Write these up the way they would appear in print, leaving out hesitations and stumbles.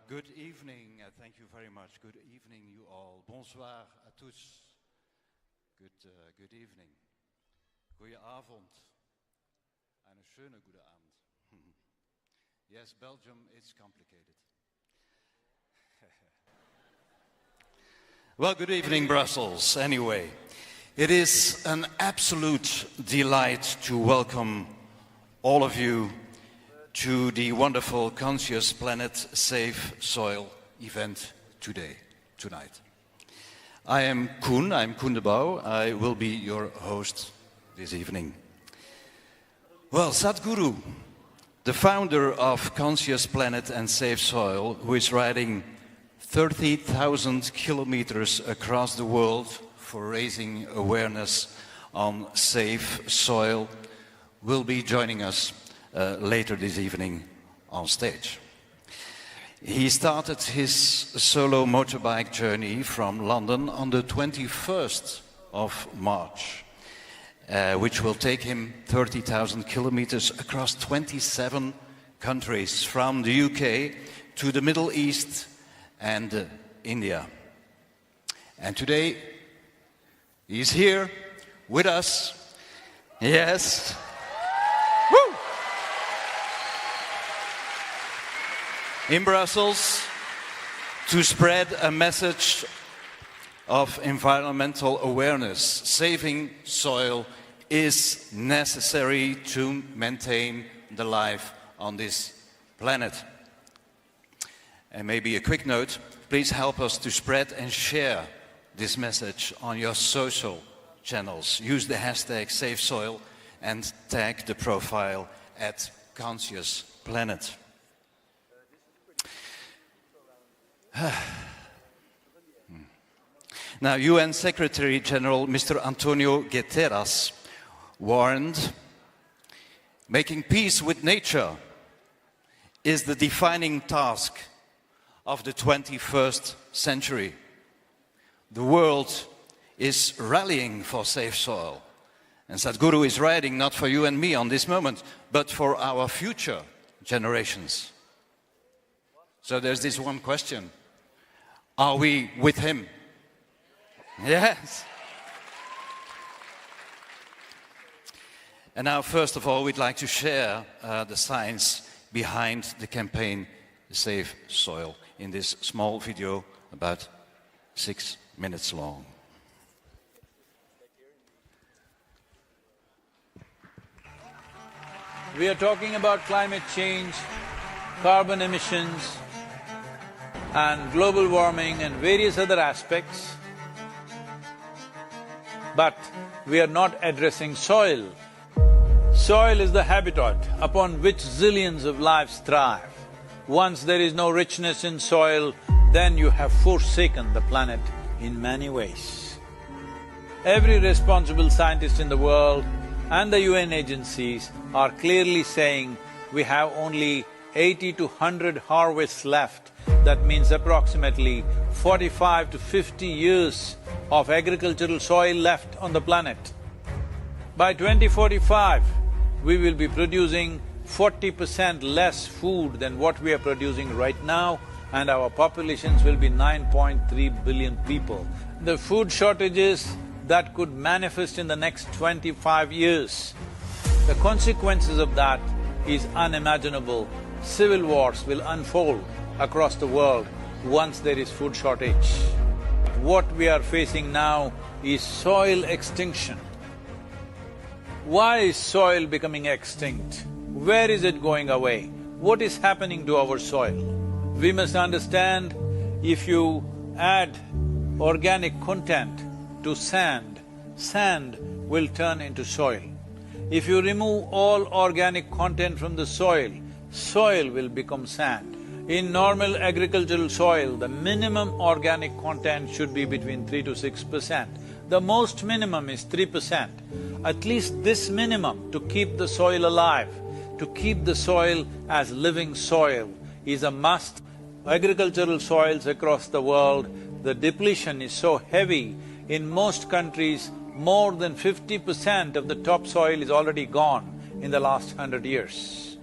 Good evening, thank you very much. Good evening, you all. Bonsoir à tous. Good evening. Goeie avond. Eine schöne gute Abend. Yes, Belgium is complicated. Well, good evening, Brussels, anyway. It is an absolute delight to welcome all of you to the wonderful Conscious Planet Safe Soil event tonight. I am Koen De Bouw. I will be your host this evening. Well, Sadhguru, the founder of Conscious Planet and Safe Soil, who is riding 30,000 kilometers across the world for raising awareness on safe soil, will be joining us later this evening on stage. He started his solo motorbike journey from London on the 21st of March, which will take him 30,000 kilometers across 27 countries, from the UK to the Middle East and India. And today, he's here with us. Yes. Woo! In Brussels, to spread a message of environmental awareness. Saving soil is necessary to maintain the life on this planet. And maybe a quick note, please help us to spread and share this message on your social channels. Use the hashtag #SaveSoil and tag the profile at Conscious Planet. Now, UN Secretary General Mr. Antonio Guterres warned, making peace with nature is the defining task of the 21st century. The world is rallying for safe soil. And Sadhguru is riding not for you and me on this moment, but for our future generations. So there's this one question. Are we with him? Yes. And now, first of all, we'd like to share the science behind the campaign Save Soil in this small video, about 6 minutes long. We are talking about climate change, carbon emissions, and global warming and various other aspects, but we are not addressing soil. Soil is the habitat upon which zillions of lives thrive. Once there is no richness in soil, then you have forsaken the planet in many ways. Every responsible scientist in the world and the UN agencies are clearly saying we have only 80 to 100 harvests left. That means approximately 45 to 50 years of agricultural soil left on the planet. By 2045, we will be producing 40% less food than what we are producing right now, and our populations will be 9.3 billion people. The food shortages that could manifest in the next 25 years, the consequences of that is unimaginable. Civil wars will unfold across the world once there is food shortage. What we are facing now is soil extinction. Why is soil becoming extinct? Where is it going away? What is happening to our soil? We must understand, if you add organic content to sand, sand will turn into soil. If you remove all organic content from the soil, soil will become sand. In normal agricultural soil, the minimum organic content should be between 3 to 6%. The most minimum is 3%. At least this minimum to keep the soil alive, to keep the soil as living soil is a must. Agricultural soils across the world, the depletion is so heavy, in most countries, more than 50% of the topsoil is already gone in the last 100 years.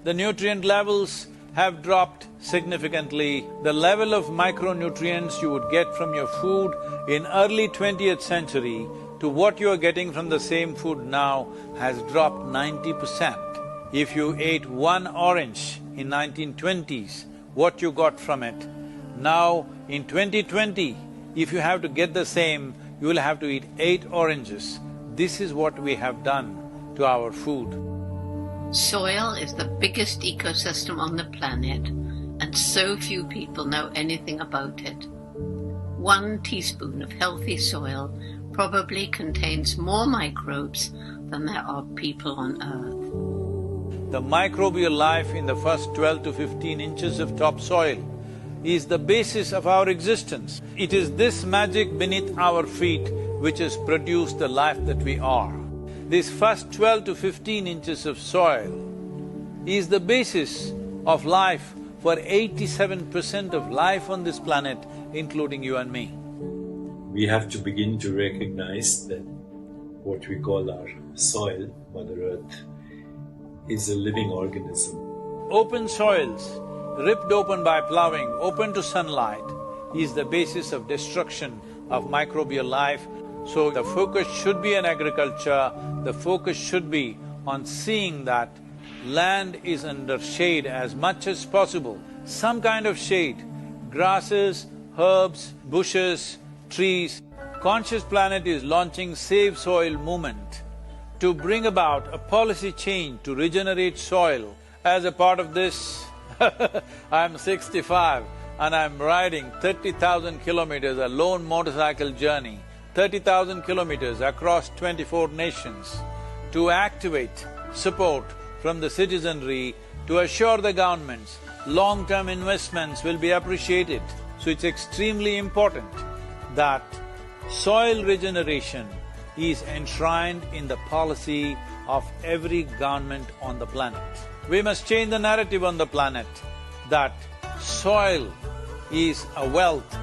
The nutrient levels have dropped significantly. The level of micronutrients you would get from your food in early 20th century to what you are getting from the same food now has dropped 90%. If you ate one orange in 1920s, what you got from it, now in 2020, if you have to get the same, you will have to eat 8 oranges. This is what we have done to our food. Soil is the biggest ecosystem on the planet, and so few people know anything about it. 1 teaspoon of healthy soil probably contains more microbes than there are people on Earth. The microbial life in the first 12 to 15 inches of topsoil is the basis of our existence. It is this magic beneath our feet which has produced the life that we are. This first 12 to 15 inches of soil is the basis of life for 87% of life on this planet, including you and me. We have to begin to recognize that what we call our soil, Mother Earth, is a living organism. Open soils, ripped open by ploughing, open to sunlight, is the basis of destruction of microbial life. So the focus should be on agriculture, the focus should be on seeing that land is under shade as much as possible, some kind of shade, grasses, herbs, bushes, trees. Conscious Planet is launching Save Soil movement to bring about a policy change to regenerate soil. As a part of this, I'm 65 and I'm riding 30,000 kilometers, a lone motorcycle journey, 30,000 kilometers across 24 nations to activate support from the citizenry to assure the governments long-term investments will be appreciated. So it's extremely important that soil regeneration is enshrined in the policy of every government on the planet. We must change the narrative on the planet that soil is a wealth,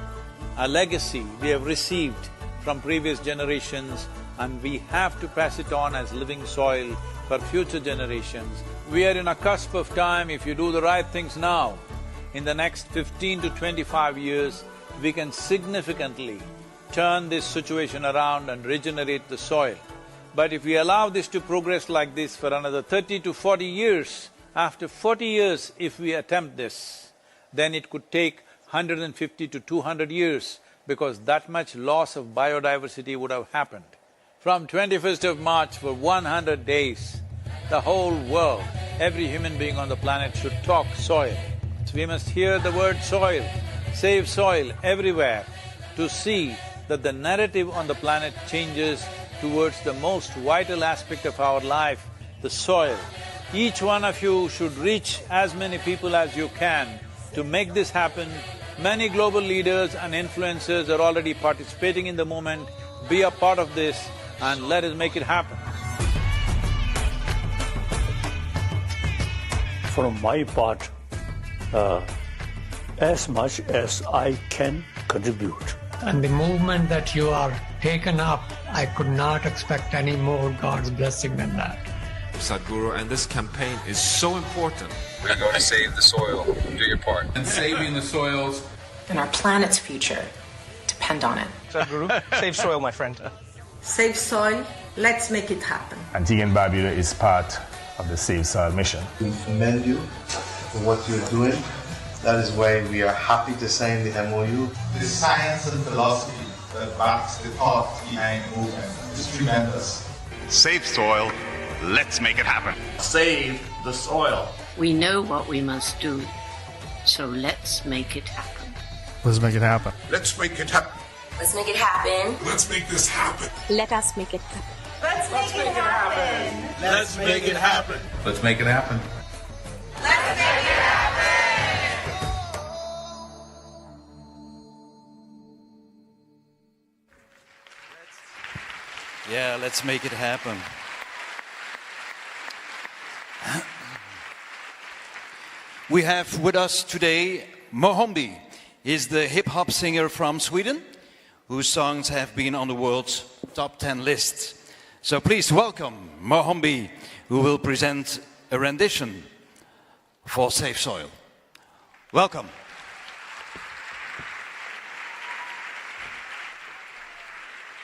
a legacy we have received from previous generations, and we have to pass it on as living soil for future generations. We are in a cusp of time. If you do the right things now, in the next 15 to 25 years, we can significantly turn this situation around and regenerate the soil. But if we allow this to progress like this for another 30 to 40 years, after 40 years if we attempt this, then it could take 150 to 200 years because that much loss of biodiversity would have happened. From 21st of March for 100 days, the whole world, every human being on the planet should talk soil. So we must hear the word soil, save soil everywhere to see that the narrative on the planet changes towards the most vital aspect of our life, the soil. Each one of you should reach as many people as you can to make this happen. Many global leaders and influencers are already participating in the movement. Be a part of this and let us make it happen. From my part, as much as I can contribute. And the movement that you are taken up, I could not expect any more God's blessing than that. Sadhguru, and this campaign is so important. We're going to save the soil. Do your part. And saving the soils. And our planet's future depend on it. Sadhguru, save soil, my friend. Save soil, let's make it happen. Antigua and Barbuda is part of the Save Soil mission. We commend you for what you're doing. That is why we are happy to sign the MOU. The science and philosophy that backs the thought behind movement is tremendous. Save soil, let's make it happen. Save the soil. We know what we must do, so let's make it happen. Let's make it happen. Let's make it happen. Let's make it happen. Let's make this happen. Let us make it happen. Let's make it happen. Let's make it happen. Let's make it happen. Let's make it happen. Yeah, let's make it happen. We have with us today Mohombi. He's the hip-hop singer from Sweden, whose songs have been on the world's top 10 list. So please welcome Mohombi, who will present a rendition for Save Soil. Welcome.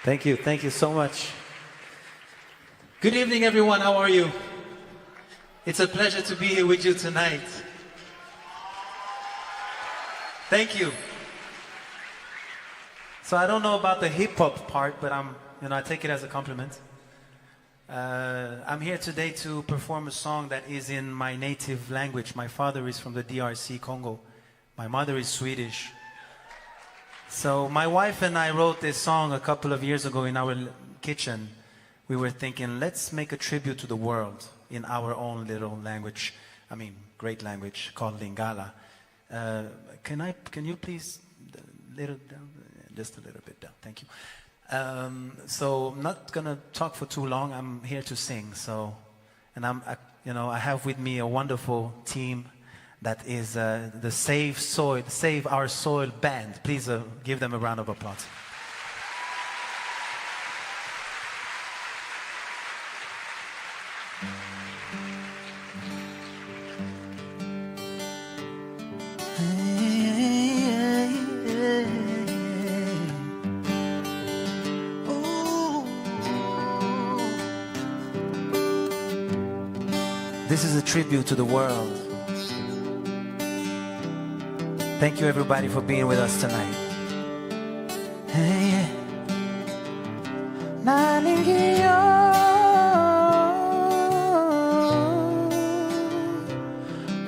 Thank you so much. Good evening, everyone. How are you? It's a pleasure to be here with you tonight. Thank you. So I don't know about the hip-hop part, but I take it as a compliment. I'm here today to perform a song that is in my native language. My father is from the DRC, Congo. My mother is Swedish. So my wife and I wrote this song a couple of years ago in our kitchen. We were thinking, let's make a tribute to the world in our own little language. Great language called Lingala. Can you please, just a little bit down, thank you. So I'm not gonna talk for too long. I'm here to sing. I have with me a wonderful team that is the Save Our Soil band. Please give them a round of applause. This is a tribute to the world. Thank you, everybody, for being with us tonight. Hey, Nalingio,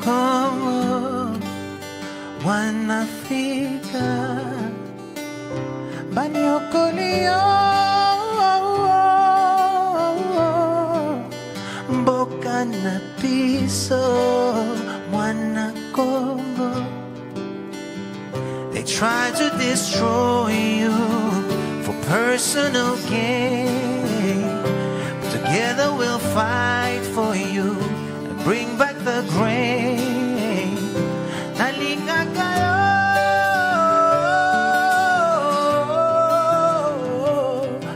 como One Africa, Banyokolio. Na piso, mwana Congo. They try to destroy you for personal gain, but together we'll fight for you and bring back the grain. Nalinga kayo,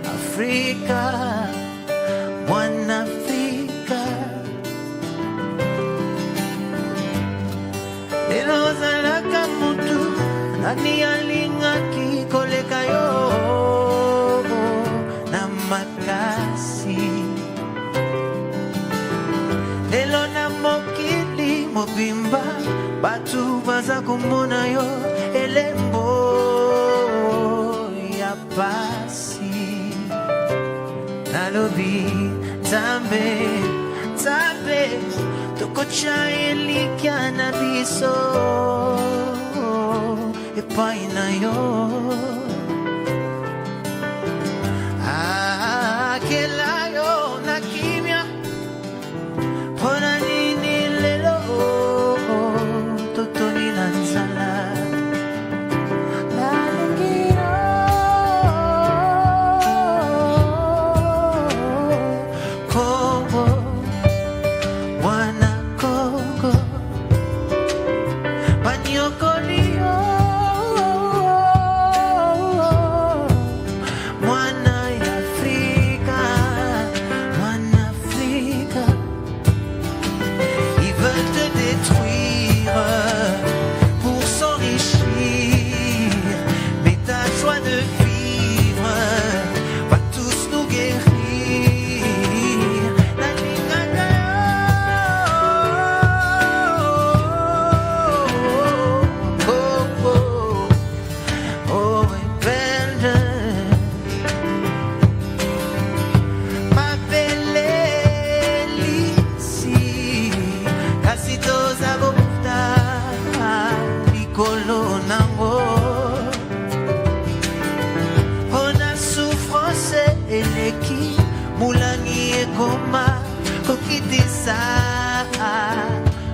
Africa, one Africa. Ani alinga kikole kayo na makasi lelo na mokili mobimba batu baza kumona yo elembo ya pasi nalobi tambe tukocha elikia na biso epai na yo akela yo na kimya pona nini lelo totoni na nzala nalingira Congo wana Congo banyokolio Goma kokitisa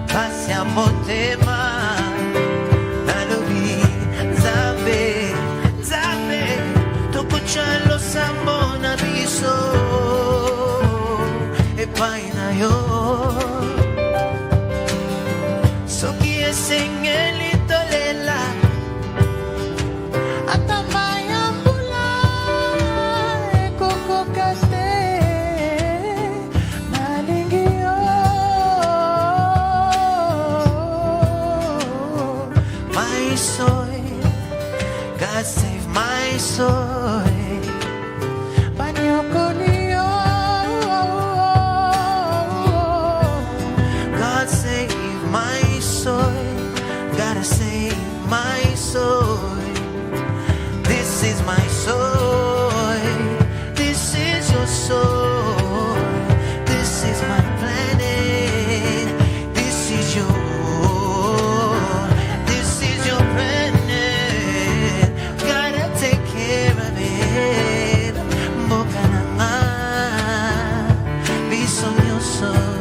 pasya motema nalobi zabe tokuchalo samona biso epai na yo soki esengeli tolela atamaya mbula ekoko kaste save my soul. God save my soul. Gotta save my soul. This is my soul. This is your soul. This is my planet. This is your planet. Gotta take care of it. Mokananga, be some your soul.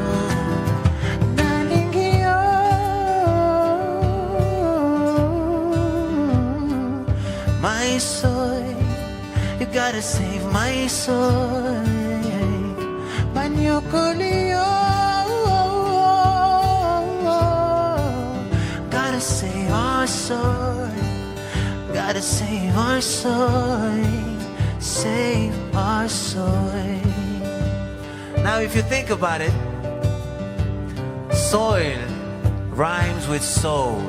My soul, you gotta save my soul. Banyokolio, gotta save our soul. Gotta save our soul. Save our soul. Now, if you think about it, soil rhymes with soul.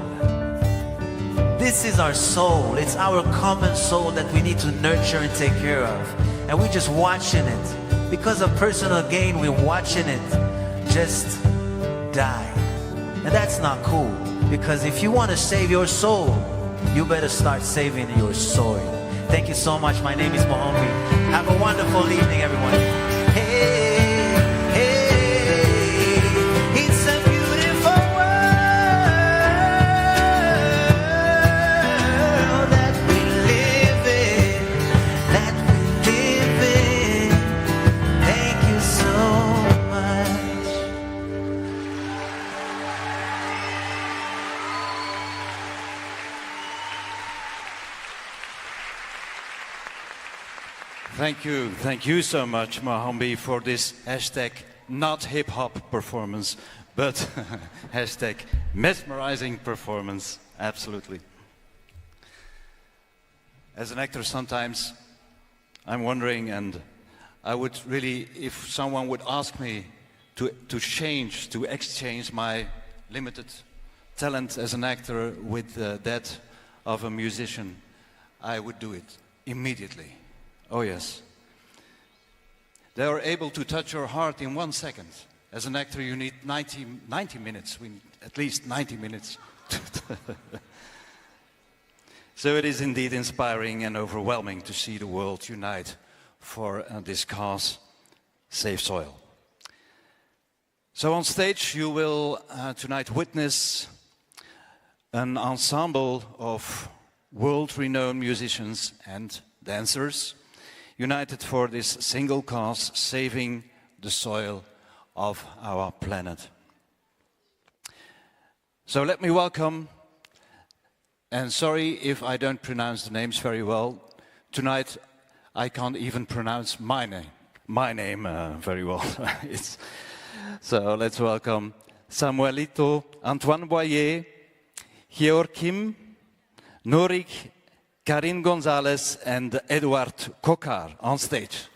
This is our soul. It's our common soul that we need to nurture and take care of. And we're just watching it. Because of personal gain, we're watching it just die. And that's not cool. Because if you want to save your soul, you better start saving your soil. Thank you so much. My name is Mohambi. Have a wonderful evening, everyone. Hey. Thank you so much, Mohambi, for this hashtag not hip-hop performance, but hashtag mesmerizing performance, absolutely. As an actor, sometimes I'm wondering, and I would really, if someone would ask me to exchange my limited talent as an actor with that of a musician, I would do it immediately. Oh yes. They are able to touch your heart in 1 second. As an actor, you need 90 minutes, at least 90 minutes. So it is indeed inspiring and overwhelming to see the world unite for this cause, Save Soil. So on stage, you will tonight witness an ensemble of world-renowned musicians and dancers united for this single cause, saving the soil of our planet. So let me welcome, and sorry if I don't pronounce the names very well. Tonight I can't even pronounce my name very well. So let's welcome Samuelito, Antoine Boyer, Georgim, Norik, Karin Gonzalez and Eduard Kokar on stage.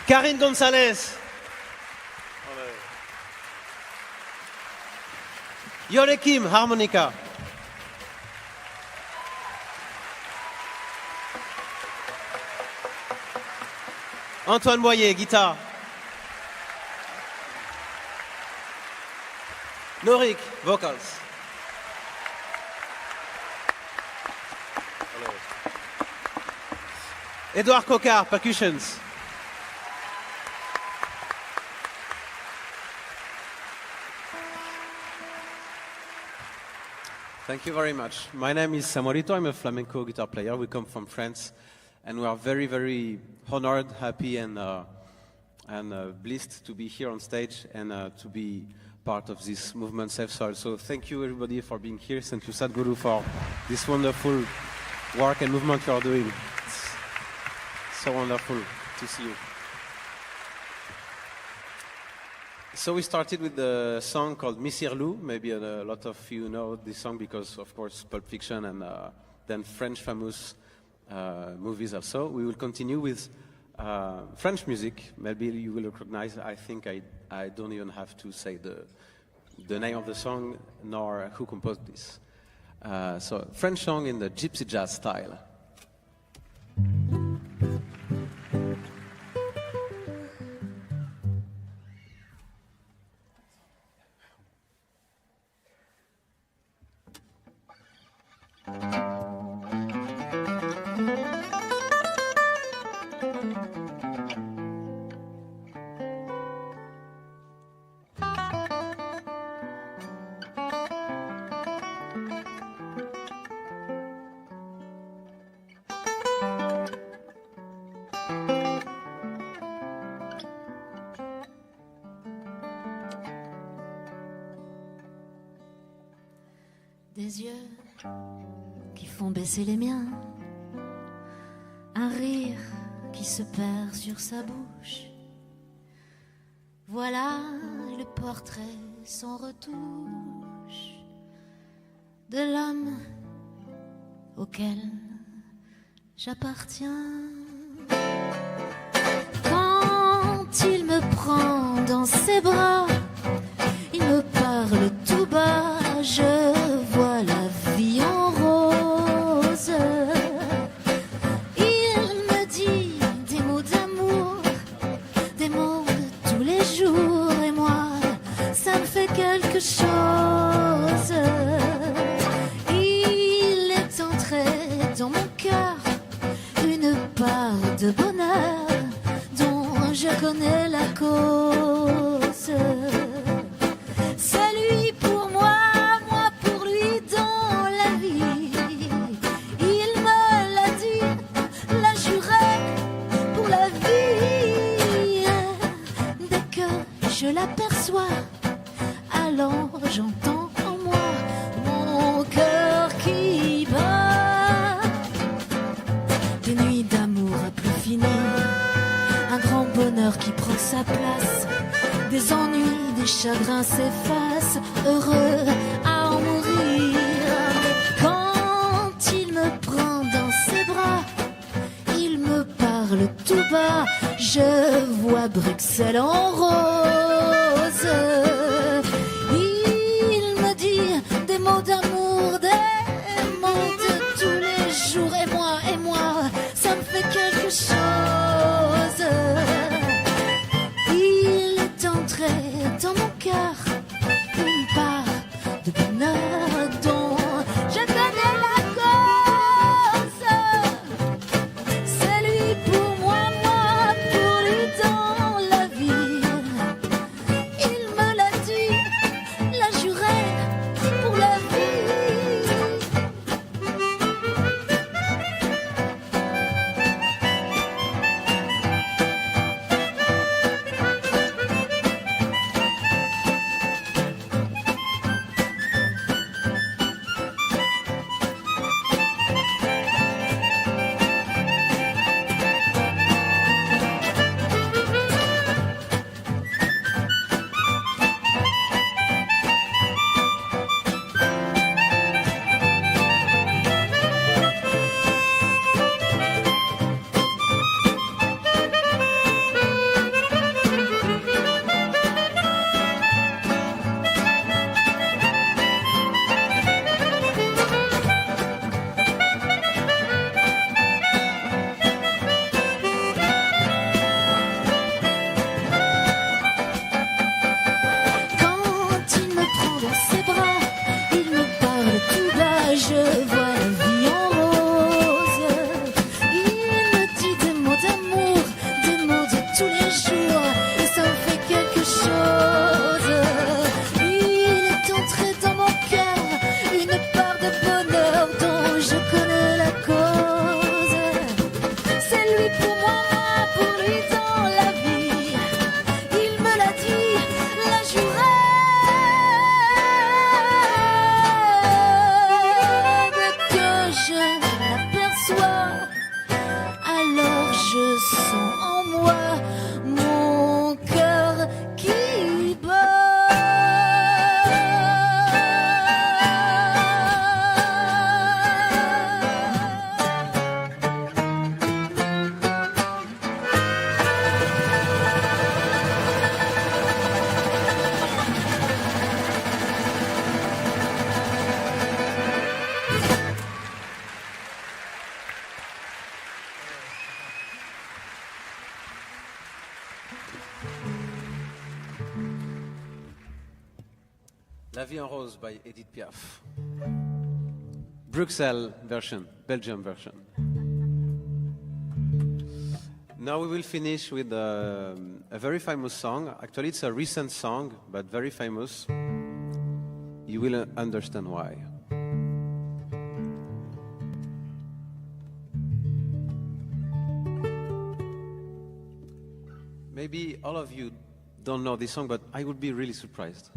Karine Gonzalez. Joachim, harmonica. Antoine Boyer, guitare. Norik, vocals. Edouard Cocard, percussions. Thank you very much. My name is Samuelito. I'm a flamenco guitar player. We come from France, and we are very, very honored, happy, and blessed to be here on stage and to be part of this movement, Safe Soil. So thank you, everybody, for being here. Thank you, Sadhguru, for this wonderful work and movement you are doing. It's so wonderful to see you. So we started with the song called Missir Lou. Maybe a lot of you know this song because, of course, Pulp Fiction and then French famous movies also. We will continue with French music. Maybe you will recognize. I think I don't even have to say the name of the song nor who composed this. So French song in the gypsy jazz style. Des yeux qui font baisser les miens, un rire qui se perd sur sa bouche. Voilà le portrait sans retouche de l'homme auquel j'appartiens. Quand il me prend dans ses bras, il me parle tout bas, je vois la vie en rose. Il me dit des mots d'amour, des mots de tous les jours, et moi, ça me fait quelque chose. Il est entré dans mon cœur une part de bonheur dont je connais la cause. C'est lui pour moi, moi pour lui dans la vie. Il me l'a dit, l'a juré pour la vie. Dès que je l'aperçois, alors j'entends en moi mon cœur qui bat. Des nuits d'amour à plus finir, un grand bonheur qui prend sa place. Des ennuis, des chagrins s'effacent, heureux à en mourir. Quand il me prend dans ses bras, il me parle tout bas, je vois Bruxelles en rose. Il me dit des mots d'amour, des mots de tous les jours, et moi, ça me fait quelque chose. Dans mon cœur, une part de bonheur dont je connais la cause. C'est lui pour moi, moi pour lui dans la vie. Il me l'a La vie en rose by Edith Piaf. Bruxelles version, Belgium version. Now we will finish with a very famous song. Actually, it's a recent song, but very famous. You will understand why. Maybe all of you don't know this song, but I would be really surprised.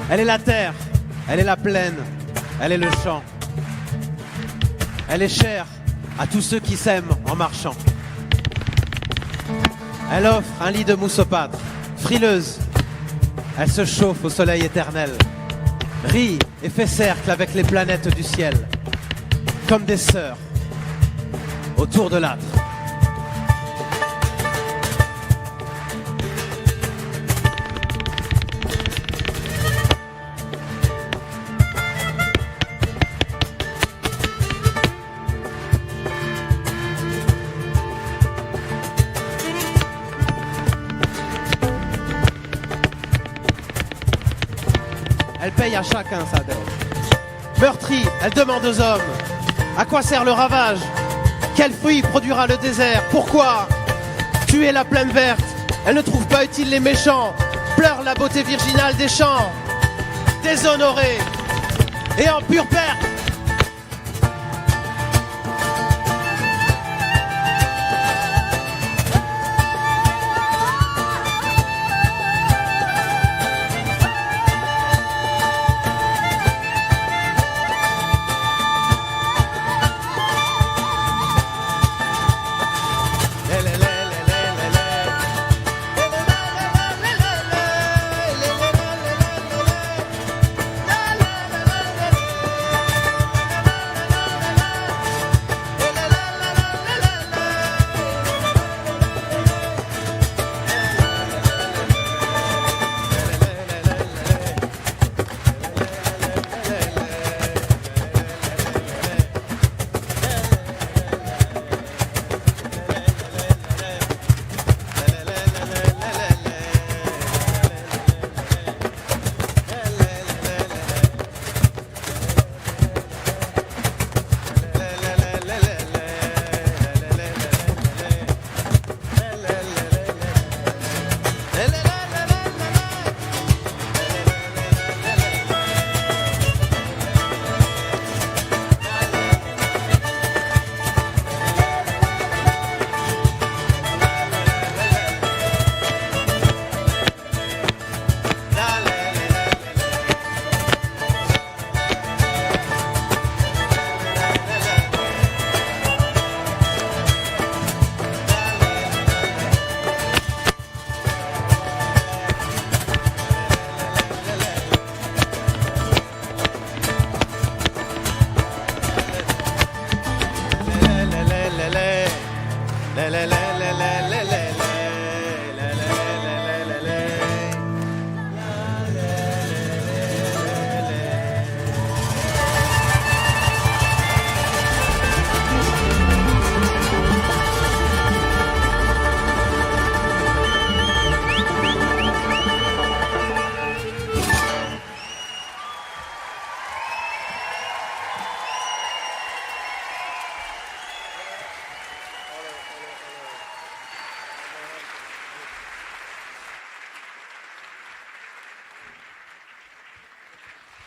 Elle est la terre, elle est la plaine, elle est le champ. Elle est chère à tous ceux qui s'aiment en marchant. Elle offre un lit de mousse au pâtre, frileuse. Elle se chauffe au soleil éternel, rit et fait cercle avec les planètes du ciel, comme des sœurs autour de l'âtre. Elle paye à chacun sa dette. Meurtrie, elle demande aux hommes: à quoi sert le ravage? Quel fruit produira le désert? Pourquoi tuer la plaine verte? Elle ne trouve pas utile les méchants. Pleure la beauté virginale des champs. Déshonorée et en pure perte.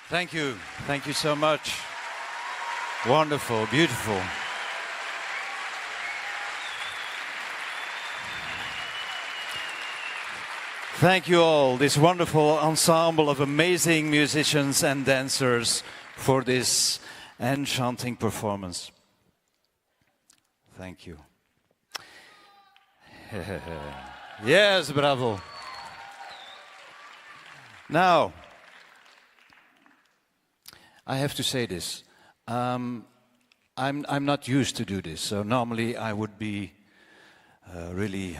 Thank you. Thank you so much. Wonderful, beautiful. Thank you all, this wonderful ensemble of amazing musicians and dancers, for this enchanting performance. Thank you. Yes, bravo. Now, I have to say this. I'm not used to do this, so normally I would be really...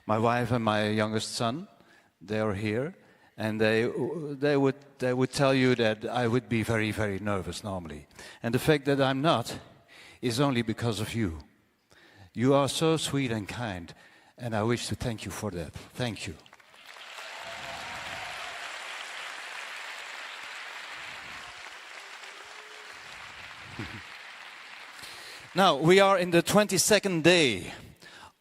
my wife and my youngest son, they are here, and they would tell you that I would be very, very nervous normally. And the fact that I'm not is only because of you. You are so sweet and kind, and I wish to thank you for that. Thank you. Now, we are in the 22nd day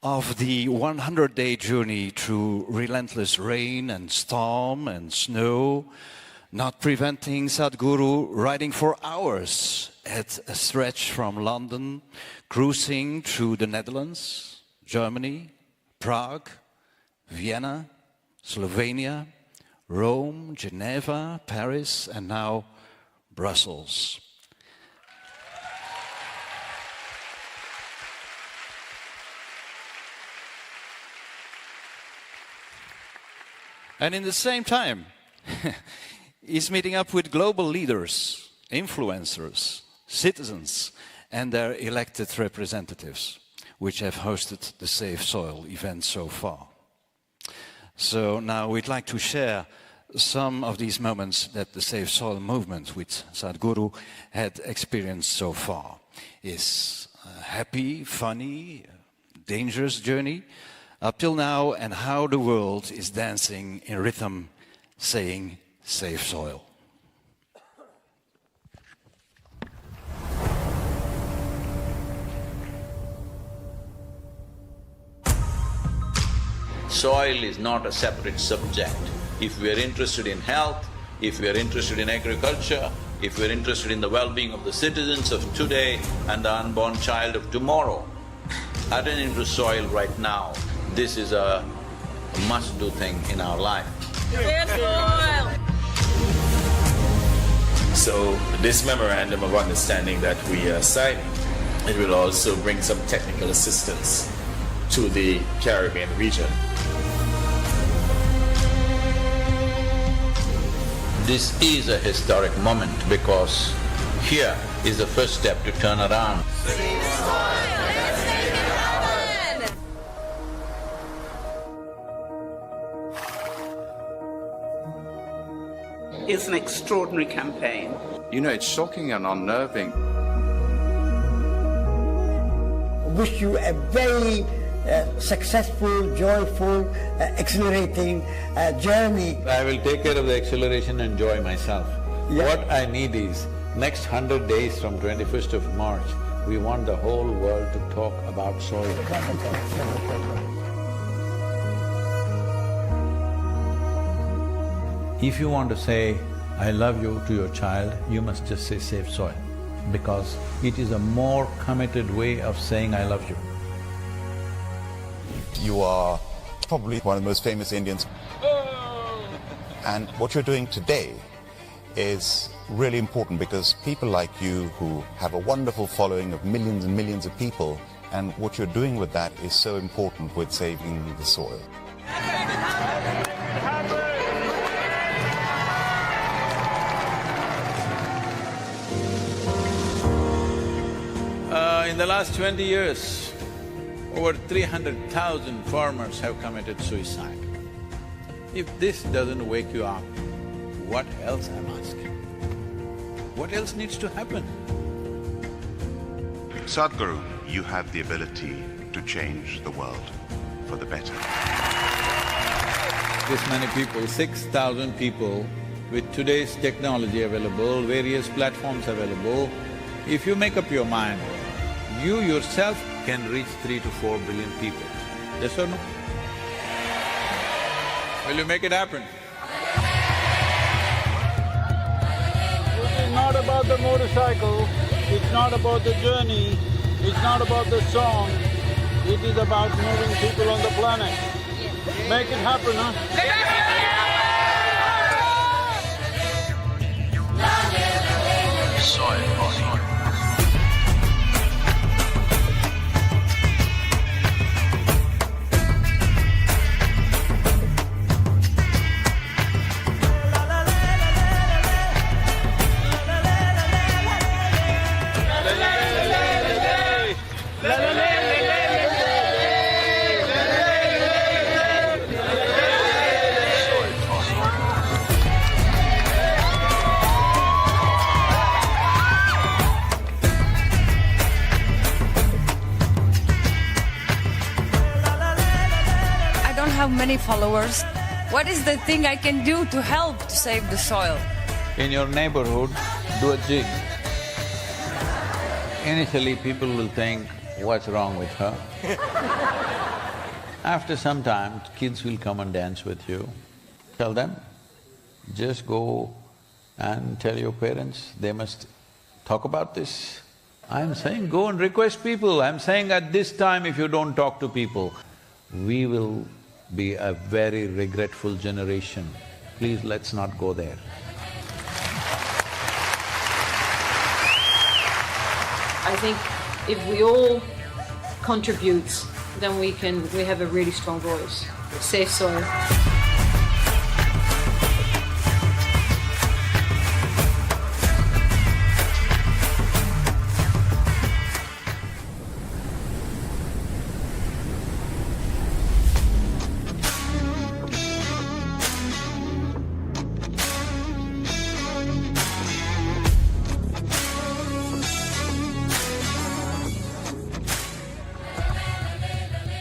of the 100-day journey through relentless rain and storm and snow, not preventing Sadhguru riding for hours at a stretch from London, cruising through the Netherlands, Germany, Prague, Vienna, Slovenia, Rome, Geneva, Paris, and now Brussels. And in the same time, he's meeting up with global leaders, influencers, citizens, and their elected representatives, which have hosted the Safe Soil event so far. So now we'd like to share some of these moments that the Safe Soil movement with Sadhguru had experienced so far. It's a happy, funny, dangerous journey up till now, and how the world is dancing in rhythm, saying, Safe Soil. Soil is not a separate subject. If we are interested in health, if we are interested in agriculture, if we are interested in the well-being of the citizens of today and the unborn child of tomorrow, attending to soil right now, this is a must-do thing in our life. So this memorandum of understanding that we signed, it will also bring some technical assistance to the Caribbean region. This is a historic moment because here is the first step to turn around. It's an extraordinary campaign. You know, it's shocking and unnerving. Wish you a very successful, joyful, exhilarating journey. I will take care of the acceleration and joy myself. Yeah. What I need is, next 100 days from 21st of March, we want the whole world to talk about soil. If you want to say, I love you to your child, you must just say Safe Soil, because it is a more committed way of saying I love you. You are probably one of the most famous Indians. And what you're doing today is really important because people like you who have a wonderful following of millions and millions of people, and what you're doing with that is so important with saving the soil. In the last 20 years, over 300,000 farmers have committed suicide. If this doesn't wake you up, what else I'm asking? What else needs to happen? Sadhguru, you have the ability to change the world for the better. This many people, 6,000 people, with today's technology available, various platforms available, if you make up your mind, you yourself can reach 3 to 4 billion people. Yes or no? Will you make it happen? about the motorcycle, it's not about the journey, it's not about the song, it is about moving people on the planet. Make it happen, huh? Soil body. Many followers. What is the thing I can do to help to save the soil? In your neighborhood, do a jig. Initially, people will think, what's wrong with her? After some time, kids will come and dance with you. Tell them, just go and tell your parents, they must talk about this. I'm saying go and request people. I'm saying at this time, if you don't talk to people, we will be a very regretful generation. Please, let's not go there. I think if we all contribute, then we have a really strong voice. Save soil.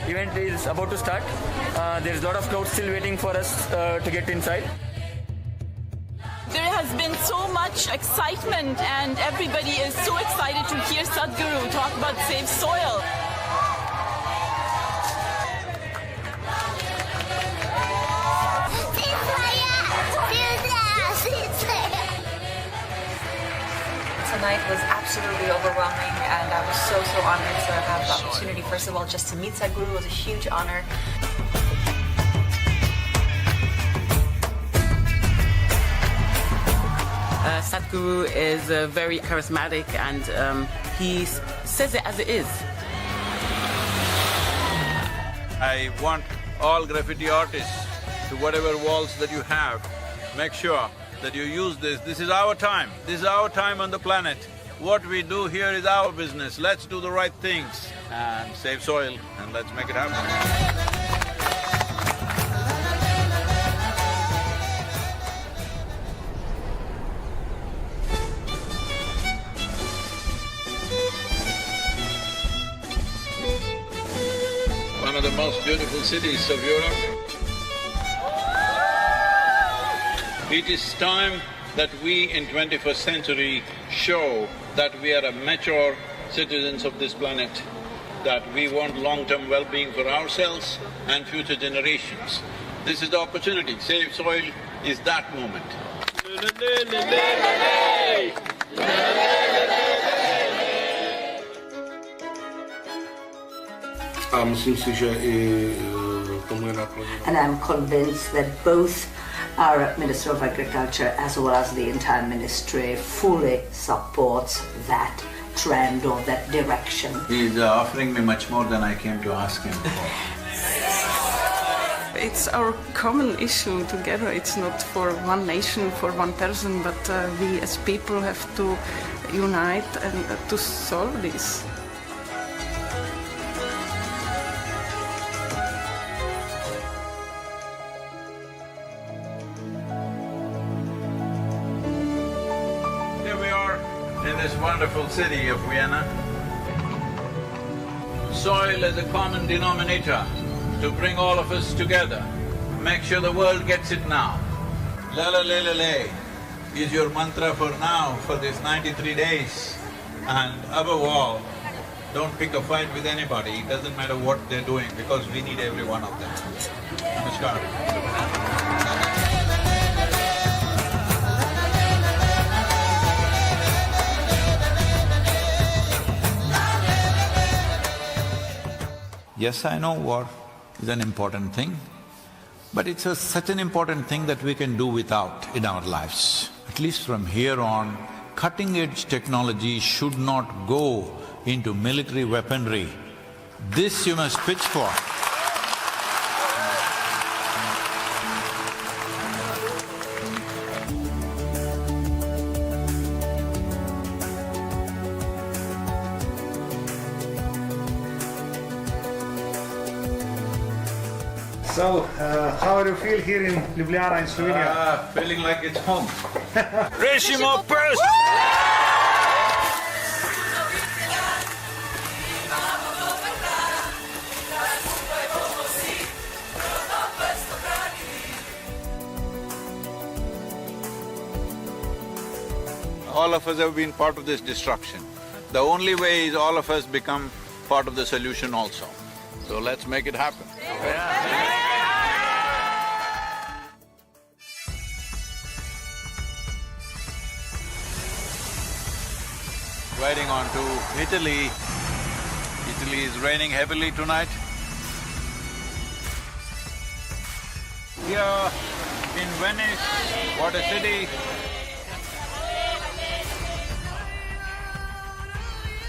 Event is about to start. There is a lot of crowd still waiting for us to get inside. There has been so much excitement and everybody is so excited to hear Sadhguru talk about Save Soil. Tonight was absolutely overwhelming, and I was so honored to have the opportunity. First of all, just to meet Sadhguru was a huge honor. Sadhguru is very charismatic and he says it as it is. I want all graffiti artists, to whatever walls that you have, make sure that you use this. This is our time. This is our time on the planet. What we do here is our business. Let's do the right things and save soil, and let's make it happen. One of the most beautiful cities of Europe. It is time that we in 21st century show that we are a mature citizens of this planet, that we want long-term well-being for ourselves and future generations. This is the opportunity. Save Soil is that moment. And I'm convinced that both our Minister of Agriculture as well as the entire ministry fully supports that trend or that direction. He's offering me much more than I came to ask him for. It's our common issue together. It's not for one nation, for one person, but we as people have to unite and to solve this. In this wonderful city of Vienna, soil is a common denominator to bring all of us together. Make sure the world gets it now. La la le la le is your mantra for now, for these 93 days. And above all, don't pick a fight with anybody, it doesn't matter what they're doing, because we need every one of them. Namaskar. Yes, I know war is an important thing, but it's such an important thing that we can do without in our lives. At least from here on, cutting-edge technology should not go into military weaponry. This you must pitch for. So, how do you feel here in Ljubljana in Slovenia? Feeling like it's home. Rešimo prst! All of us have been part of this destruction. The only way is all of us become part of the solution also. So let's make it happen. Riding on to Italy. Italy is raining heavily tonight. Here in Venice, what a city.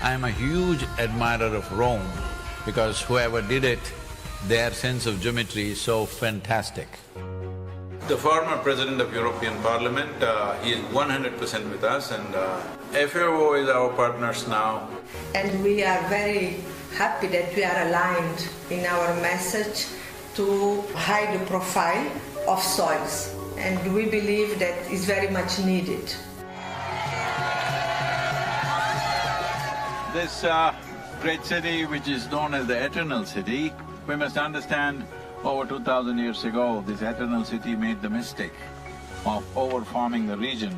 I am a huge admirer of Rome because whoever did it, their sense of geometry is so fantastic. The former president of European Parliament, he is 100% with us, and FAO is our partners now. And we are very happy that we are aligned in our message to high the profile of soils, and we believe that is very much needed. This great city, which is known as the Eternal City, we must understand over 2000 years ago, this Eternal City made the mistake of overfarming the region,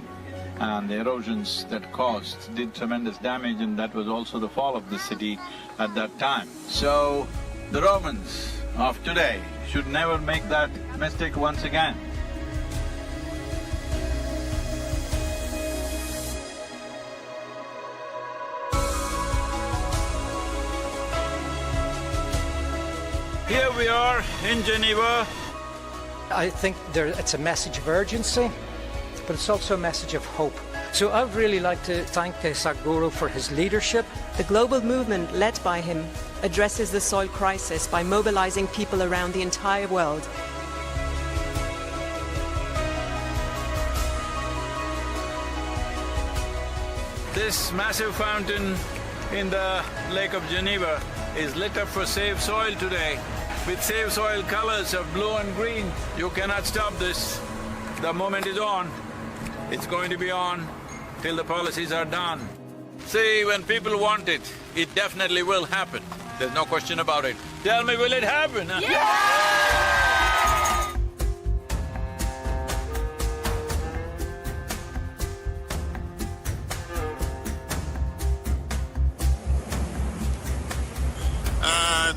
and the erosions that caused did tremendous damage, and that was also the fall of the city at that time. So, the Romans of today should never make that mistake once again. Here we are in Geneva. I think it's a message of urgency, but it's also a message of hope. So I would really like to thank Sadhguru for his leadership. The global movement led by him addresses the soil crisis by mobilizing people around the entire world. This massive fountain in the Lake of Geneva is lit up for Save Soil today with Save Soil colors of blue and green. You cannot stop this. The moment is on. It's going to be on till the policies are done. See, when people want it, it definitely will happen. There's no question about it. Tell me, will it happen? And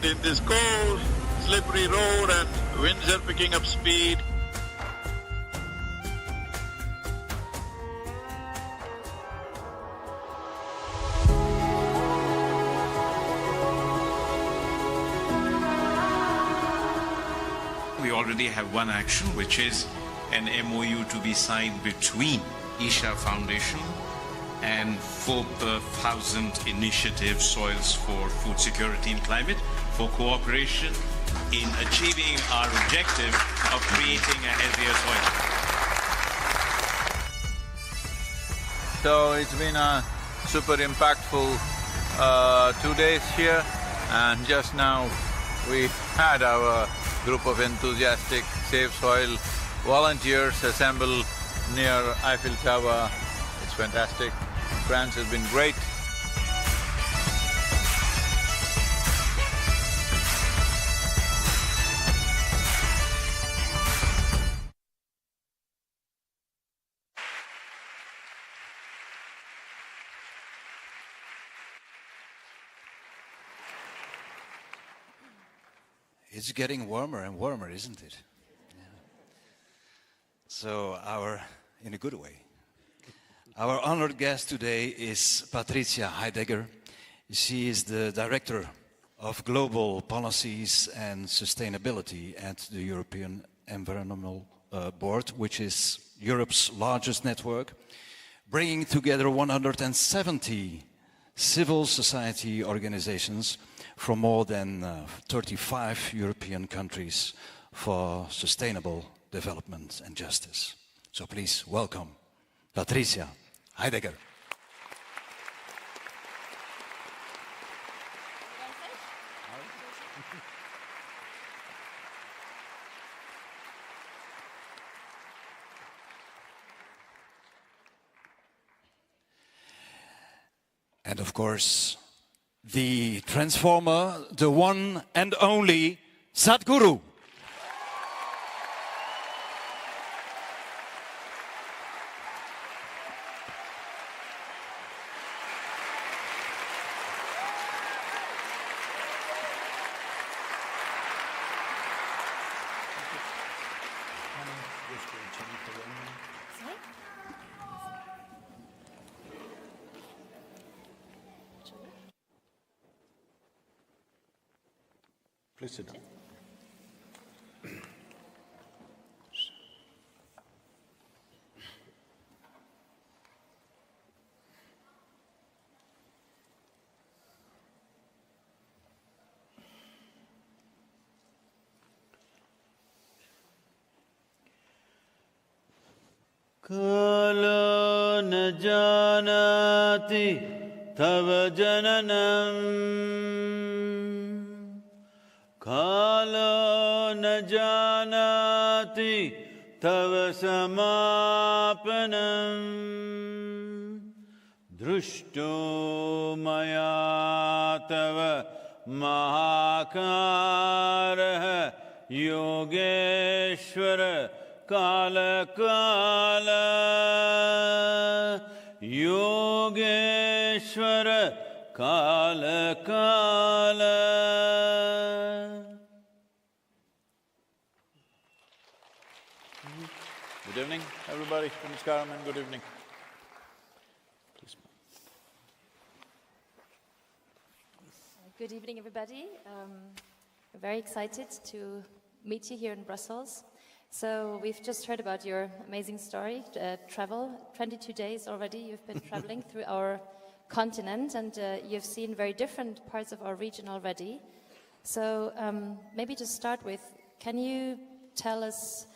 in this cold, slippery road and winds are picking up speed. We already have one action, which is an MOU to be signed between Isha Foundation and 4,000 Initiative Soils for Food Security and Climate for cooperation in achieving our objective of creating a healthier soil. So it's been a super impactful 2 days here, and just now we had our group of enthusiastic Save Soil volunteers assemble near Eiffel Tower. It's fantastic. France has been great. It's getting warmer and warmer, isn't it? Yeah. So in a good way. Our honored guest today is Patrizia Heidegger. She is the director of Global Policies and Sustainability at the European Environmental Board, which is Europe's largest network, bringing together 170 civil society organizations from more than 35 European countries for sustainable development and justice. So please welcome Patrizia Heidegger. And of course, the transformer, the one and only Sadhguru. Please sit down. Kalo na janati tava jananam Kalo na janati tava samapanam Drushto maya tava mahakaraha Yogeshwara Kala Kala Yogeshwara Kala Kala. Good evening, everybody. Namaskaram and good evening. Please. Good evening, everybody. We're very excited to meet you here in Brussels. So we've just heard about your amazing story, travel. 22 days already you've been traveling through our continent, and you've seen very different parts of our region already. So maybe to start with, can you tell us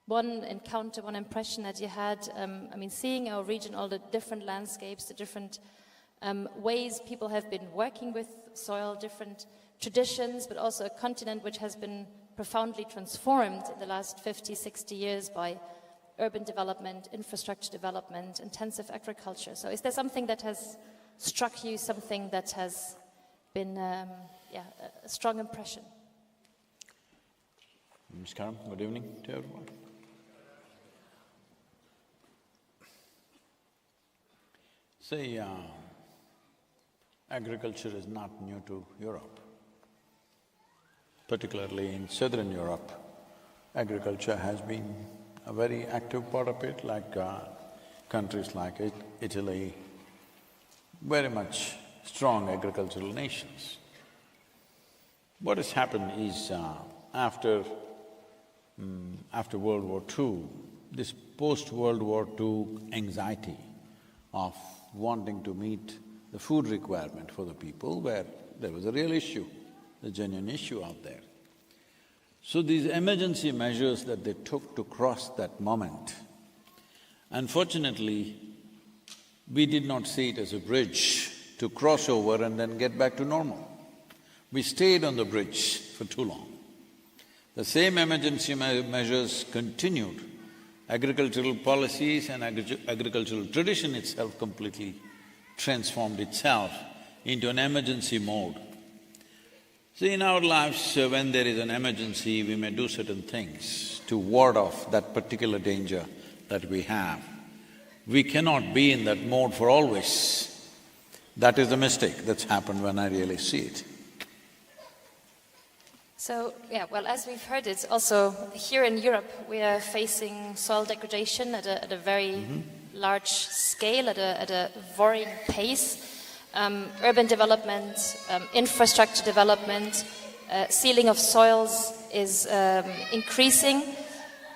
one encounter, one impression that you had, I mean, seeing our region, all the different landscapes, the different ways people have been working with soil, different traditions, but also a continent which has been profoundly transformed in the last 50, 60 years by urban development, infrastructure development, intensive agriculture. So is there something that has struck you, something that has been a strong impression? Namaskaram, good evening to everyone. See, agriculture is not new to Europe. Particularly in Southern Europe, agriculture has been a very active part of it, like countries like Italy, very much strong agricultural nations. What has happened is, after World War II, this post-World War II anxiety of wanting to meet the food requirement for the people, where there was a real issue, a genuine issue out there. So these emergency measures that they took to cross that moment, unfortunately, we did not see it as a bridge to cross over and then get back to normal. We stayed on the bridge for too long. The same emergency measures continued. Agricultural policies and agricultural tradition itself completely transformed itself into an emergency mode. See, in our lives, when there is an emergency, we may do certain things to ward off that particular danger that we have. We cannot be in that mode for always. That is the mistake that's happened when I really see it. So, yeah, well, as we've heard it, also here in Europe, we are facing soil degradation at a very large scale, at a worrying pace. urban development, infrastructure development, sealing of soils is increasing.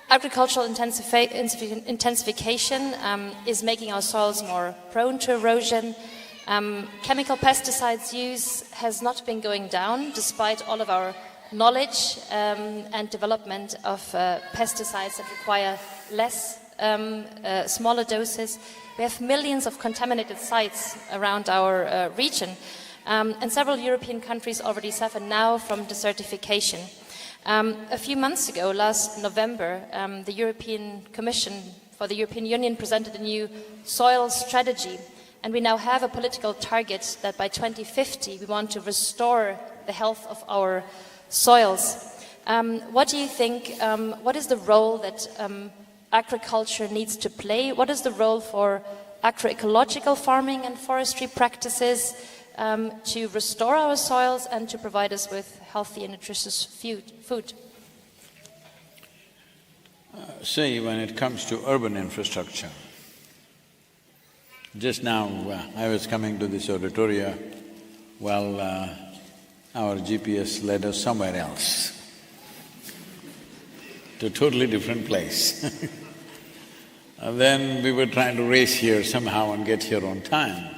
Agricultural intensification is making our soils more prone to erosion. Chemical pesticides use has not been going down despite all of our knowledge and development of pesticides that require less, smaller doses. We have millions of contaminated sites around our region, and several European countries already suffer now from desertification. A few months ago, last November, the European Commission for the European Union presented a new soil strategy, and we now have a political target that by 2050 we want to restore the health of our soils. What do you think, what is the role that agriculture needs to play? What is the role for agroecological farming and forestry practices to restore our soils and to provide us with healthy and nutritious food? See, when it comes to urban infrastructure, just now I was coming to this auditorium, well, our GPS led us somewhere else, to a totally different place. And then we were trying to race here somehow and get here on time.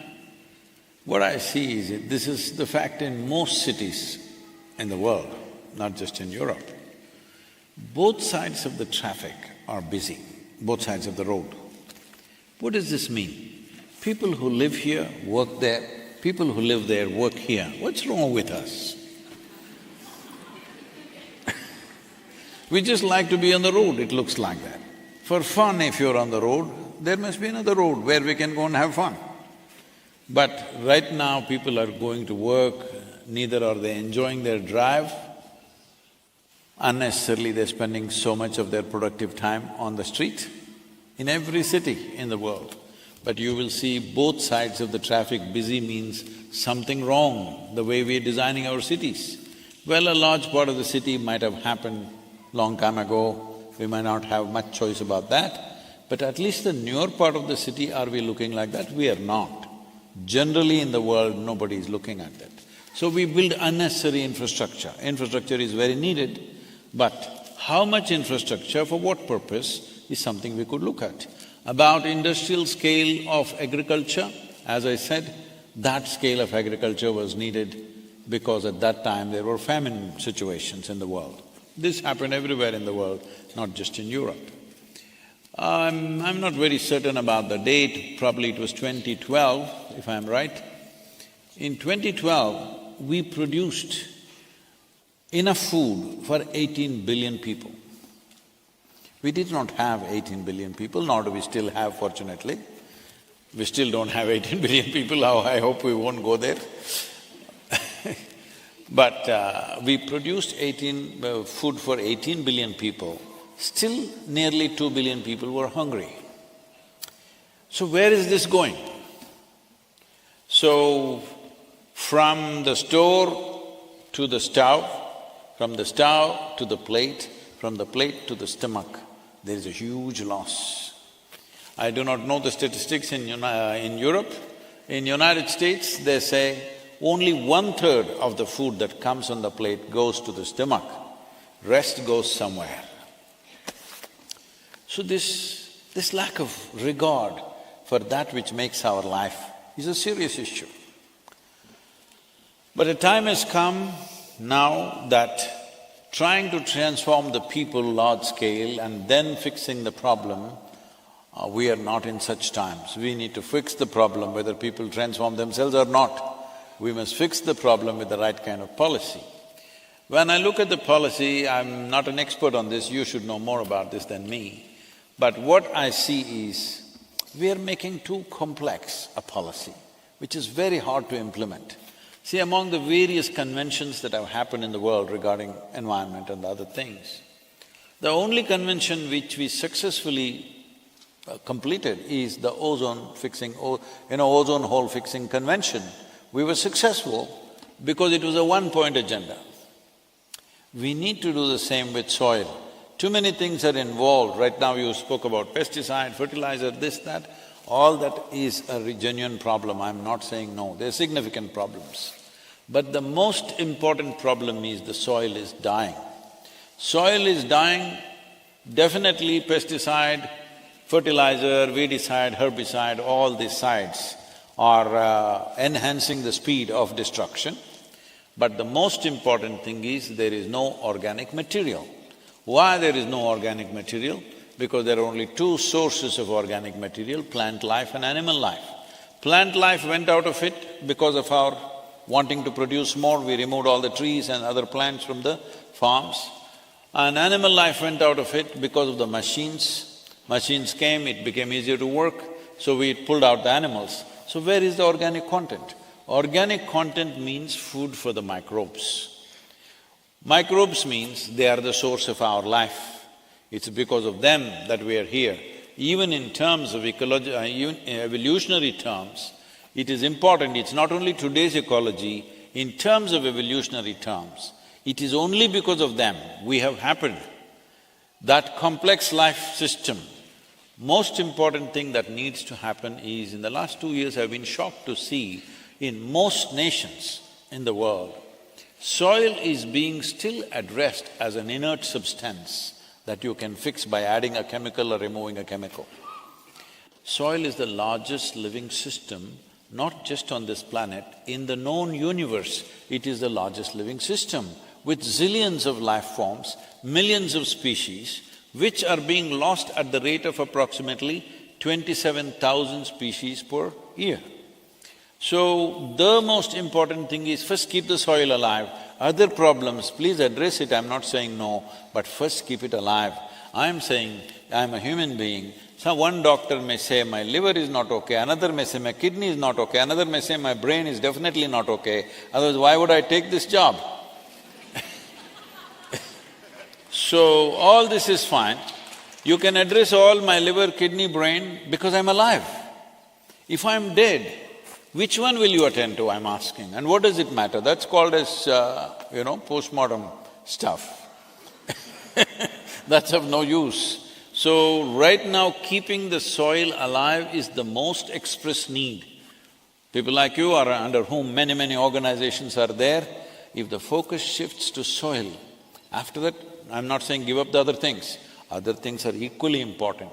What I see is this is the fact in most cities in the world, not just in Europe. Both sides of the traffic are busy, both sides of the road. What does this mean? People who live here work there, people who live there work here. What's wrong with us? We just like to be on the road, it looks like that. For fun, if you're on the road, there must be another road where we can go and have fun. But right now, people are going to work, neither are they enjoying their drive. Unnecessarily, they're spending so much of their productive time on the street in every city in the world. But you will see both sides of the traffic busy means something wrong, the way we're designing our cities. Well, a large part of the city might have happened long time ago, we might not have much choice about that, but at least the newer part of the city, are we looking like that? We are not. Generally in the world, nobody is looking at that. So we build unnecessary infrastructure. Infrastructure is very needed, but how much infrastructure, for what purpose, is something we could look at. About industrial scale of agriculture, as I said, that scale of agriculture was needed because at that time there were famine situations in the world. This happened everywhere in the world, not just in Europe. I'm not very certain about the date, probably it was 2012, if I'm right. In 2012, we produced enough food for 18 billion people. We did not have 18 billion people, nor do we still have, fortunately. We still don't have 18 billion people, I hope we won't go there. But we produced food for 18 billion people, still nearly 2 billion people were hungry. So where is this going? So, from the store to the stove, from the stove to the plate, from the plate to the stomach, there is a huge loss. I do not know the statistics in Europe. In United States, they say only 1/3 of the food that comes on the plate goes to the stomach, rest goes somewhere. So this lack of regard for that which makes our life is a serious issue. But a time has come now that trying to transform the people large scale and then fixing the problem, we are not in such times. We need to fix the problem whether people transform themselves or not. We must fix the problem with the right kind of policy. When I look at the policy, I'm not an expert on this, you should know more about this than me. But what I see is, we are making too complex a policy, which is very hard to implement. See, among the various conventions that have happened in the world regarding environment and other things, the only convention which we successfully completed is the ozone hole fixing convention. We were successful because it was a one-point agenda. We need to do the same with soil. Too many things are involved. Right now you spoke about pesticide, fertilizer, this, that. All that is a genuine problem, I'm not saying no, they're significant problems. But the most important problem is the soil is dying. Soil is dying, definitely pesticide, fertilizer, weedicide, herbicide, all these sides are enhancing the speed of destruction. But the most important thing is there is no organic material. Why there is no organic material? Because there are only two sources of organic material, plant life and animal life. Plant life went out of it because of our wanting to produce more, we removed all the trees and other plants from the farms. And animal life went out of it because of the machines. Machines came, it became easier to work, so we pulled out the animals. So where is the organic content? Organic content means food for the microbes. Microbes means they are the source of our life. It's because of them that we are here. Even in terms of evolutionary terms, it is important, it's not only today's ecology, in terms of evolutionary terms, it is only because of them we have happened. That complex life system, most important thing that needs to happen is, in the last 2 years I've been shocked to see in most nations in the world, soil is being still addressed as an inert substance that you can fix by adding a chemical or removing a chemical. Soil is the largest living system, not just on this planet, in the known universe, it is the largest living system with zillions of life forms, millions of species, which are being lost at the rate of approximately 27,000 species per year. So, the most important thing is first keep the soil alive. Other problems, please address it, I'm not saying no, but first keep it alive. I'm saying, I'm a human being, so one doctor may say my liver is not okay, another may say my kidney is not okay, another may say my brain is definitely not okay, otherwise why would I take this job? So, all this is fine. You can address all my liver, kidney, brain because I'm alive. If I'm dead, which one will you attend to, I'm asking, and what does it matter? That's called as, postmortem stuff. That's of no use. So, right now keeping the soil alive is the most expressed need. People like you are under whom many organizations are there. If the focus shifts to soil, after that, I'm not saying give up the other things are equally important.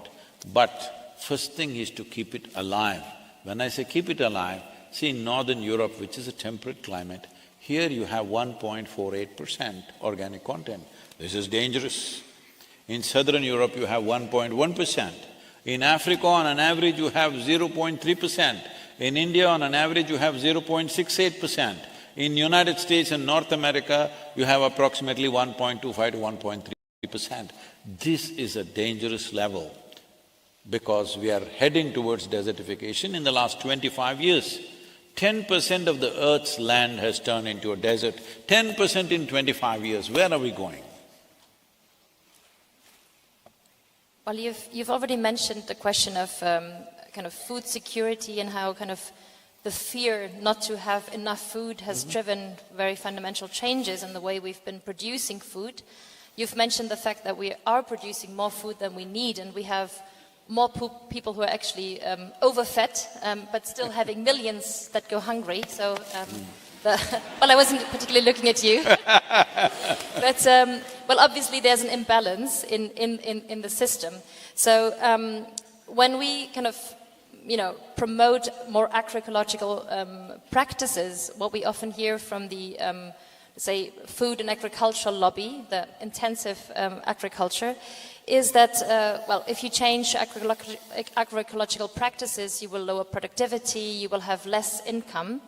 But first thing is to keep it alive. When I say keep it alive, see in Northern Europe, which is a temperate climate, here you have 1.48% organic content. This is dangerous. In Southern Europe, you have 1.1%. In Africa, on an average, you have 0.3%. In India, on an average, you have 0.68%. In United States and North America, you have approximately 1.25 to 1.3%. This is a dangerous level because we are heading towards desertification. In the last 25 years, 10% of the earth's land has turned into a desert. 10% in 25 years, where are we going? Well, you've already mentioned the question of kind of food security and how kind of the fear not to have enough food has driven very fundamental changes in the way we've been producing food. You've mentioned the fact that we are producing more food than we need, and we have more people who are actually overfed, but still having millions that go hungry. So, well, I wasn't particularly looking at you. But, well, obviously there's an imbalance in the system. So when we kind of promote more agroecological practices, what we often hear from the, say, food and agricultural lobby, the intensive agriculture, is that, well, if you change agroecological practices, you will lower productivity, you will have less income.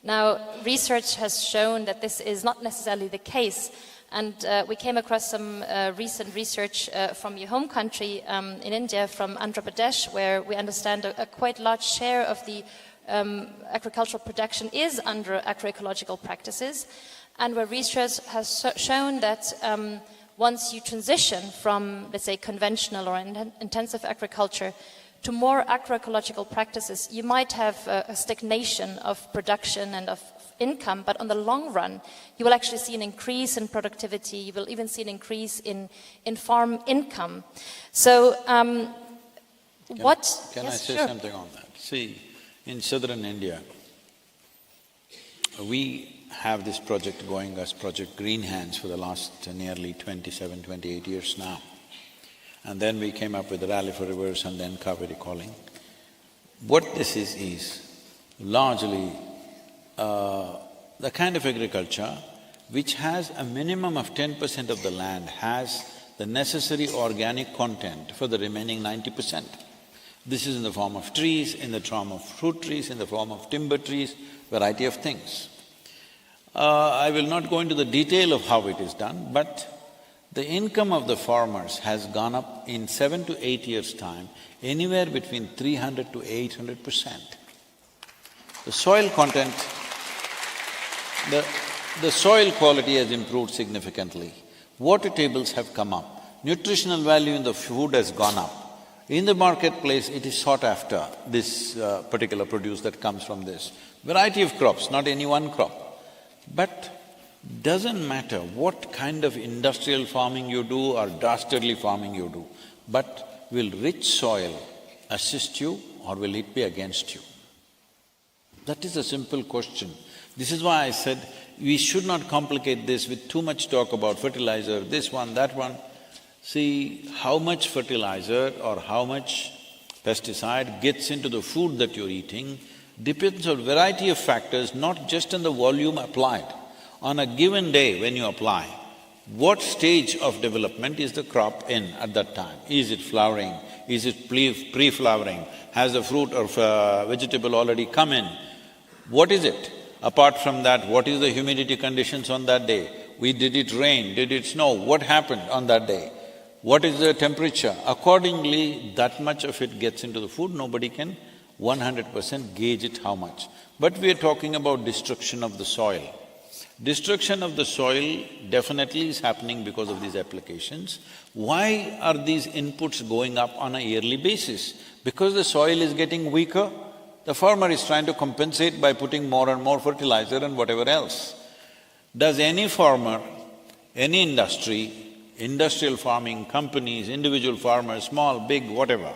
Now, research has shown that this is not necessarily the case, and we came across some recent research from your home country in India, from Andhra Pradesh, where we understand a quite large share of the agricultural production is under agroecological practices, and where research has shown that once you transition from, let's say, conventional or intensive agriculture to more agroecological practices, you might have a stagnation of production and of income, but on the long run, you will actually see an increase in productivity. You will even see an increase in farm income. So, Can yes, I say sure. something on that? See, in southern India, we have this project going as Project Green Hands for the last nearly 27, 28 years now. And then we came up with the Rally for Rivers and then Kaveri Calling. What this is largely the kind of agriculture which has a minimum of 10% of the land has the necessary organic content for the remaining 90%. This is in the form of trees, in the form of fruit trees, in the form of timber trees, variety of things. I will not go into the detail of how it is done, but the income of the farmers has gone up in 7 to 8 years' time, anywhere between 300 to 800%. The soil content, the soil quality has improved significantly. Water tables have come up. Nutritional value in the food has gone up. In the marketplace, it is sought after, this particular produce that comes from this. Variety of crops, not any one crop. But doesn't matter what kind of industrial farming you do or dastardly farming you do, but will rich soil assist you or will it be against you? That is a simple question. This is why I said we should not complicate this with too much talk about fertilizer, this one, that one. See, how much fertilizer or how much pesticide gets into the food that you're eating depends on a variety of factors, not just on the volume applied. On a given day when you apply, what stage of development is the crop in at that time? Is it flowering? Is it pre-flowering? Has the fruit or vegetable already come in? What is it? Apart from that, what is the humidity conditions on that day? Did it rain? Did it snow? What happened on that day? What is the temperature? Accordingly, that much of it gets into the food, nobody can 100% gauge it how much. But we are talking about destruction of the soil. Destruction of the soil definitely is happening because of these applications. Why are these inputs going up on a yearly basis? Because the soil is getting weaker, the farmer is trying to compensate by putting more and more fertilizer and whatever else. Does any farmer, any industry, industrial farming companies, individual farmers, small, big, whatever,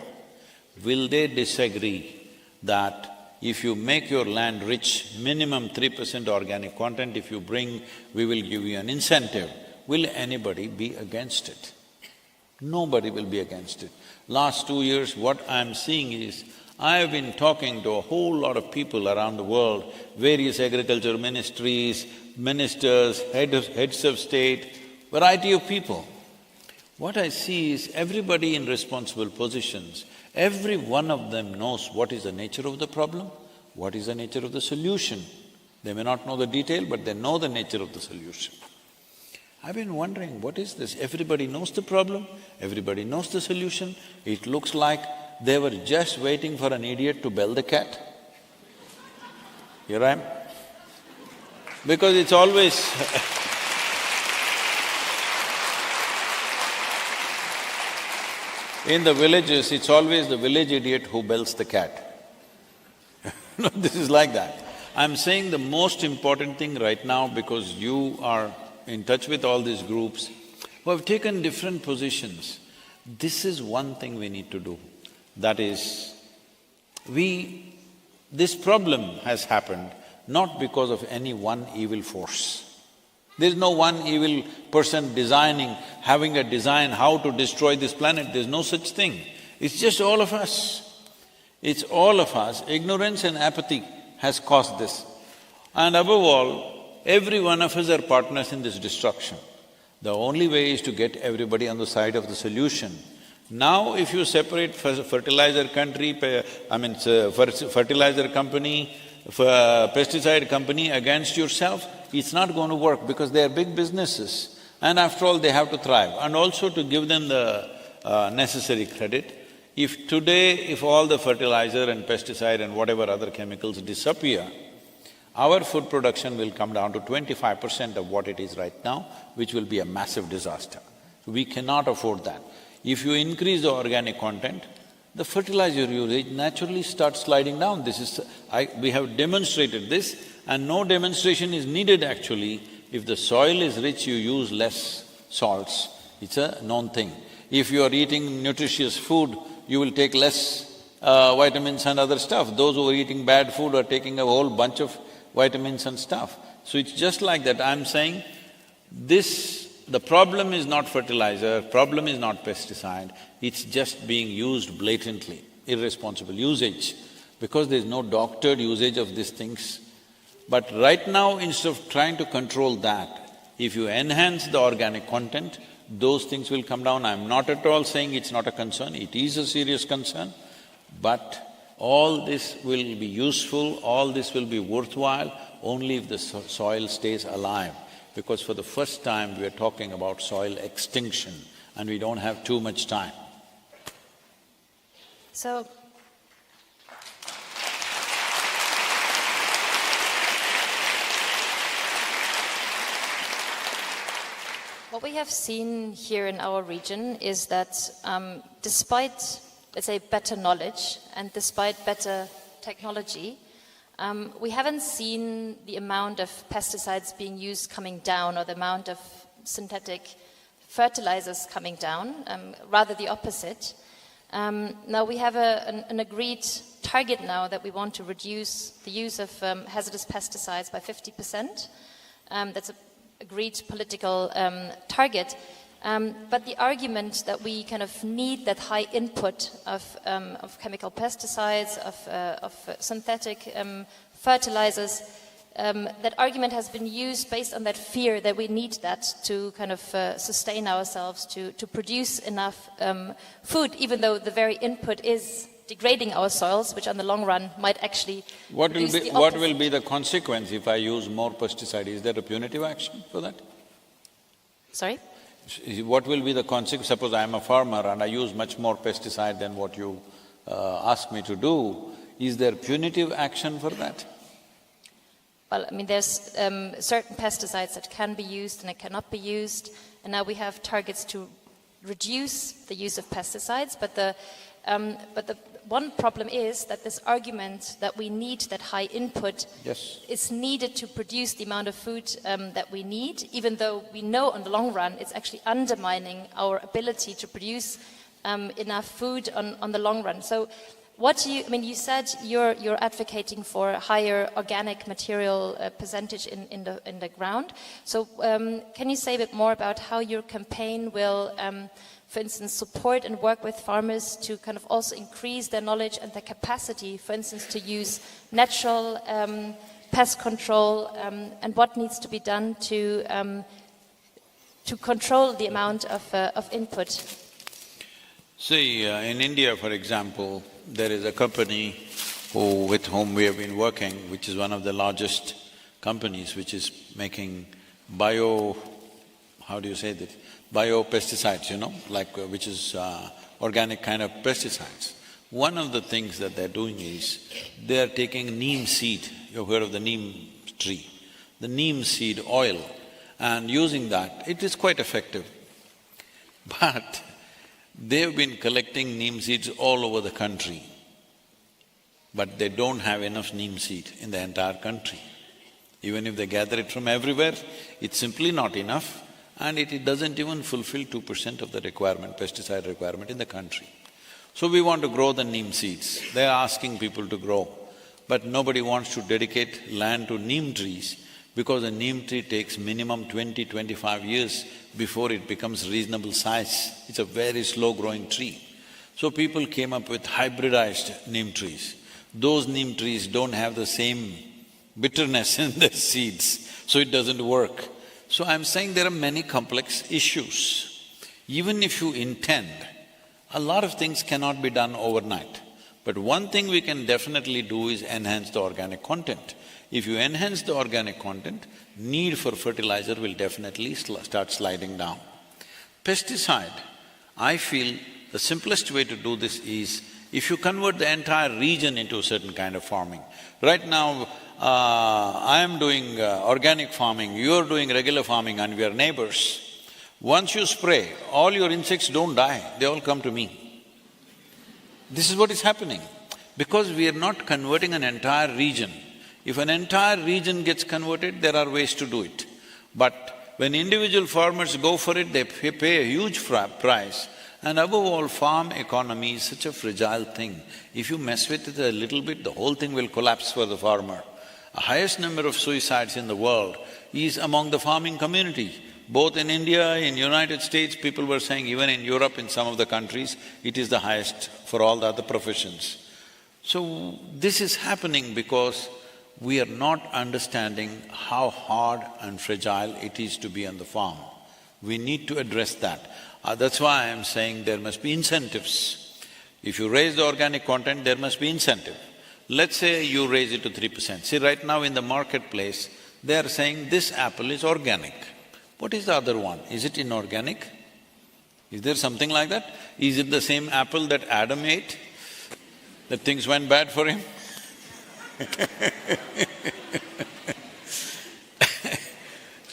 will they disagree that if you make your land rich, minimum 3% organic content, if you bring, we will give you an incentive, will anybody be against it? Nobody will be against it. Last 2 years, what I'm seeing is, I have been talking to a whole lot of people around the world, various agriculture ministries, ministers, heads of state, variety of people. What I see is everybody in responsible positions, every one of them knows what is the nature of the problem, what is the nature of the solution. They may not know the detail, but they know the nature of the solution. I've been wondering, what is this? Everybody knows the problem, everybody knows the solution. It looks like they were just waiting for an idiot to bell the cat. Here I am. Because it's always in the villages, it's always the village idiot who bells the cat. No, this is like that. I'm saying the most important thing right now, because you are in touch with all these groups who have taken different positions, this is one thing we need to do. That is, this problem has happened not because of any one evil force. There's no one evil person designing, having a design how to destroy this planet, there's no such thing. It's just all of us. It's all of us. Ignorance and apathy has caused this. And above all, every one of us are partners in this destruction. The only way is to get everybody on the side of the solution. Now if you separate fertilizer country, fertilizer company, pesticide company against yourself, it's not going to work because they are big businesses. And after all, they have to thrive. And also to give them the necessary credit, if all the fertilizer and pesticide and whatever other chemicals disappear, our food production will come down to 25% of what it is right now, which will be a massive disaster. We cannot afford that. If you increase the organic content, the fertilizer usage naturally starts sliding down. We have demonstrated this. and no demonstration is needed actually. If the soil is rich, you use less salts. It's a known thing. If you are eating nutritious food, you will take less vitamins and other stuff. Those who are eating bad food are taking a whole bunch of vitamins and stuff. So it's just like that. I'm saying the problem is not fertilizer, problem is not pesticide, it's just being used blatantly, irresponsible usage, because there's no doctored usage of these things. But right now, instead of trying to control that, if you enhance the organic content, those things will come down. I'm not at all saying it's not a concern, it is a serious concern, but all this will be useful, all this will be worthwhile only if the soil stays alive. Because for the first time we are talking about soil extinction and we don't have too much time. So, what we have seen here in our region is that despite, let's say, better knowledge and despite better technology, we haven't seen the amount of pesticides being used coming down or the amount of synthetic fertilizers coming down, rather the opposite. Now we have an agreed target now that we want to reduce the use of hazardous pesticides by 50%. That's an agreed political target. But the argument that we kind of need that high input of chemical pesticides, of synthetic fertilizers, that argument has been used based on that fear that we need that to kind of sustain ourselves, to produce enough food, even though the very input is degrading our soils, which on the long run might actually What will be the consequence if I use more pesticide? Is there a punitive action for that? Sorry? What will be the consequence? Suppose I am a farmer and I use much more pesticide than what you ask me to do, is there punitive action for that? Well, I mean, there's certain pesticides that can be used and that cannot be used, and now we have targets to reduce the use of pesticides, but the one problem is that this argument that we need that high input is needed to produce the amount of food that we need, even though we know on the long run it's actually undermining our ability to produce enough food on the long run. So you said you're advocating for a higher organic material percentage in the ground. So can you say a bit more about how your campaign will for instance, support and work with farmers to kind of also increase their knowledge and their capacity, for instance, to use natural pest control, and what needs to be done to control the amount of input? See, in India, for example, there is a company with whom we have been working, which is one of the largest companies, which is making biopesticides, which is organic kind of pesticides. One of the things that they're doing is, they're taking neem seed, you've heard of the neem tree, the neem seed oil, and using that, it is quite effective. But they've been collecting neem seeds all over the country, but they don't have enough neem seed in the entire country. Even if they gather it from everywhere, it's simply not enough, and it doesn't even fulfill 2% of the requirement, pesticide requirement in the country. So we want to grow the neem seeds. They're asking people to grow, but nobody wants to dedicate land to neem trees because a neem tree takes minimum 20–25 years before it becomes reasonable size. It's a very slow-growing tree. So people came up with hybridized neem trees. Those neem trees don't have the same bitterness in their seeds, so it doesn't work. So I'm saying there are many complex issues. Even if you intend, a lot of things cannot be done overnight. But one thing we can definitely do is enhance the organic content. If you enhance the organic content, need for fertilizer will definitely start sliding down. Pesticide, I feel the simplest way to do this is, if you convert the entire region into a certain kind of farming. Right now, I am doing organic farming, you're doing regular farming and we are neighbors. Once you spray, all your insects don't die, they all come to me. This is what is happening. Because we are not converting an entire region. If an entire region gets converted, there are ways to do it. But when individual farmers go for it, they pay a huge price. And above all, farm economy is such a fragile thing. If you mess with it a little bit, the whole thing will collapse for the farmer. The highest number of suicides in the world is among the farming community. Both in India, in United States, people were saying even in Europe, in some of the countries, it is the highest for all the other professions. So, this is happening because we are not understanding how hard and fragile it is to be on the farm. We need to address that. That's why I'm saying there must be incentives. If you raise the organic content, there must be incentive. Let's say you raise it to 3%. See, right now in the marketplace, they are saying this apple is organic. What is the other one? Is it inorganic? Is there something like that? Is it the same apple that Adam ate, that things went bad for him?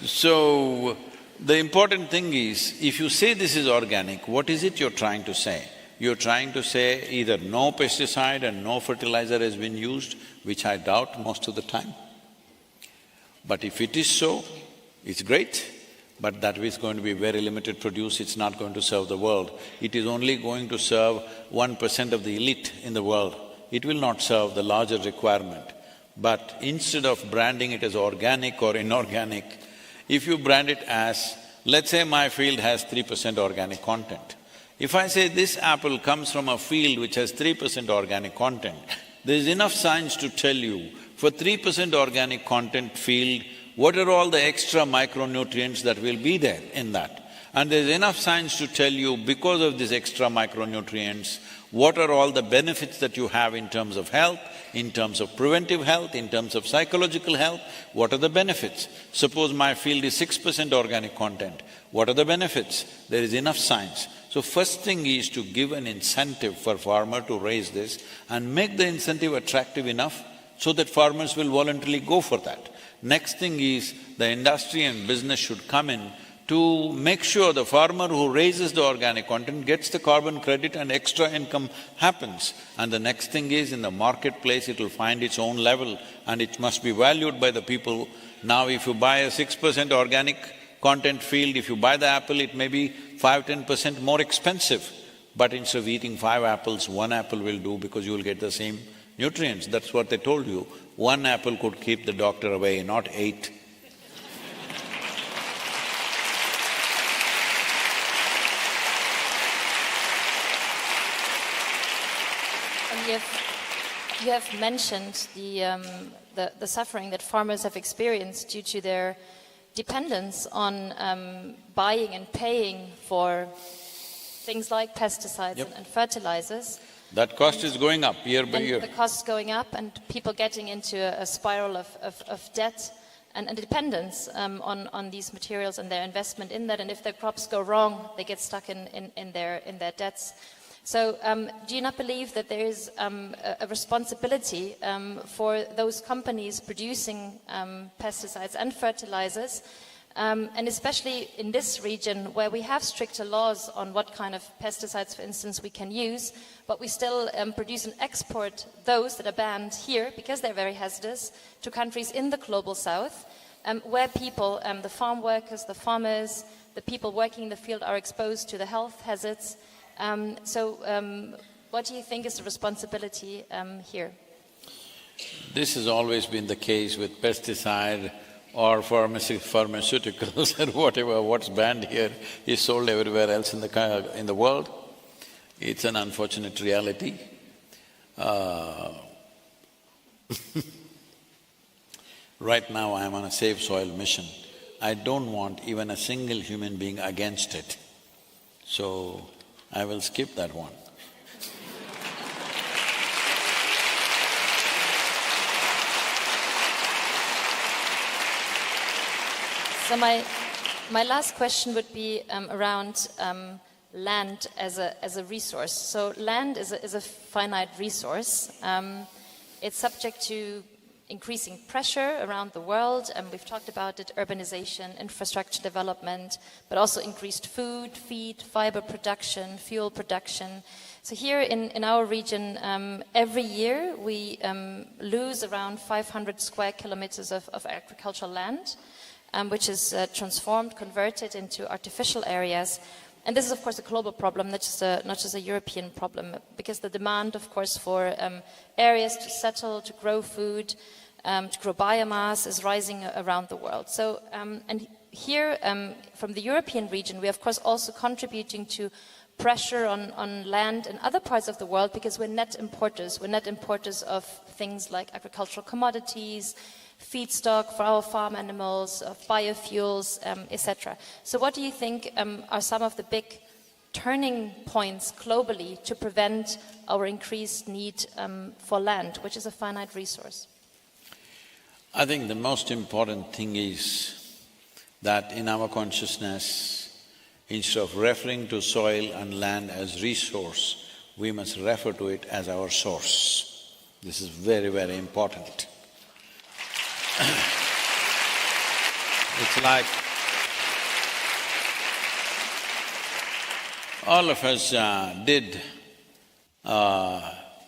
So, the important thing is, if you say this is organic, what is it you're trying to say? You're trying to say either no pesticide and no fertilizer has been used, which I doubt most of the time. But if it is so, it's great, but that is going to be very limited produce, it's not going to serve the world. It is only going to serve 1% of the elite in the world. It will not serve the larger requirement. But instead of branding it as organic or inorganic, if you brand it as, let's say my field has 3% organic content. If I say this apple comes from a field which has 3% organic content, there's enough science to tell you, for 3% organic content field, what are all the extra micronutrients that will be there in that? And there's enough science to tell you, because of these extra micronutrients, what are all the benefits that you have in terms of health, in terms of preventive health, in terms of psychological health, what are the benefits? Suppose my field is 6% organic content, what are the benefits? There is enough science. So first thing is to give an incentive for farmer to raise this and make the incentive attractive enough so that farmers will voluntarily go for that. Next thing is, the industry and business should come in to make sure the farmer who raises the organic content gets the carbon credit and extra income happens. And the next thing is, in the marketplace, it will find its own level and it must be valued by the people. Now if you buy a 6% organic content field, if you buy the apple, it may be 5–10% more expensive. But instead of eating 5 apples, 1 apple will do because you will get the same nutrients. That's what they told you. 1 apple could keep the doctor away, not 8. You have mentioned the suffering that farmers have experienced due to their dependence on buying and paying for things like pesticides and fertilizers. That cost is going up year by year. The cost is going up and people getting into a spiral of debt and dependence on these materials and their investment in that. And if their crops go wrong, they get stuck in their debts. So do you not believe that there is a responsibility for those companies producing pesticides and fertilizers, and especially in this region where we have stricter laws on what kind of pesticides, for instance, we can use, but we still produce and export those that are banned here because they're very hazardous to countries in the global south, where people, the farm workers, the farmers, the people working in the field are exposed to the health hazards. What do you think is the responsibility here? This has always been the case with pesticide or pharmaceuticals or whatever. What's banned here is sold everywhere else in the world. It's an unfortunate reality. Right now I am on a Save Soil mission. I don't want even a single human being against it. So, I will skip that one. So my last question would be around land as a resource. So land is a finite resource. It's subject to increasing pressure around the world, and we've talked about it, urbanization, infrastructure development, but also increased food, feed, fiber production, fuel production. So here in our region, every year we lose around 500 square kilometers of agricultural land, which is transformed, converted into artificial areas. And this is, of course, a global problem, not just a European problem, because the demand, of course, for areas to settle, to grow food, to grow biomass is rising around the world. So, and here, from the European region, we are, of course, also contributing to pressure on land in other parts of the world, because we're net importers. We're net importers of things like agricultural commodities, feedstock for our farm animals, of biofuels, etc. So what do you think are some of the big turning points globally to prevent our increased need for land, which is a finite resource? I think the most important thing is that in our consciousness, instead of referring to soil and land as resource, we must refer to it as our source. This is very, very important. It's like all of us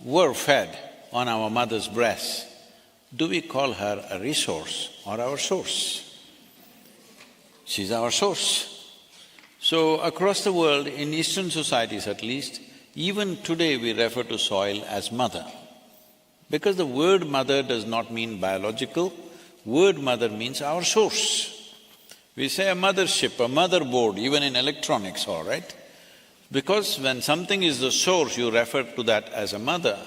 were fed on our mother's breast. Do we call her a resource or our source? She's our source. So across the world, in Eastern societies at least, even today we refer to soil as mother. Because the word mother does not mean biological, word mother means our source. We say a mothership, a motherboard, even in electronics, all right? Because when something is the source, you refer to that as a mother.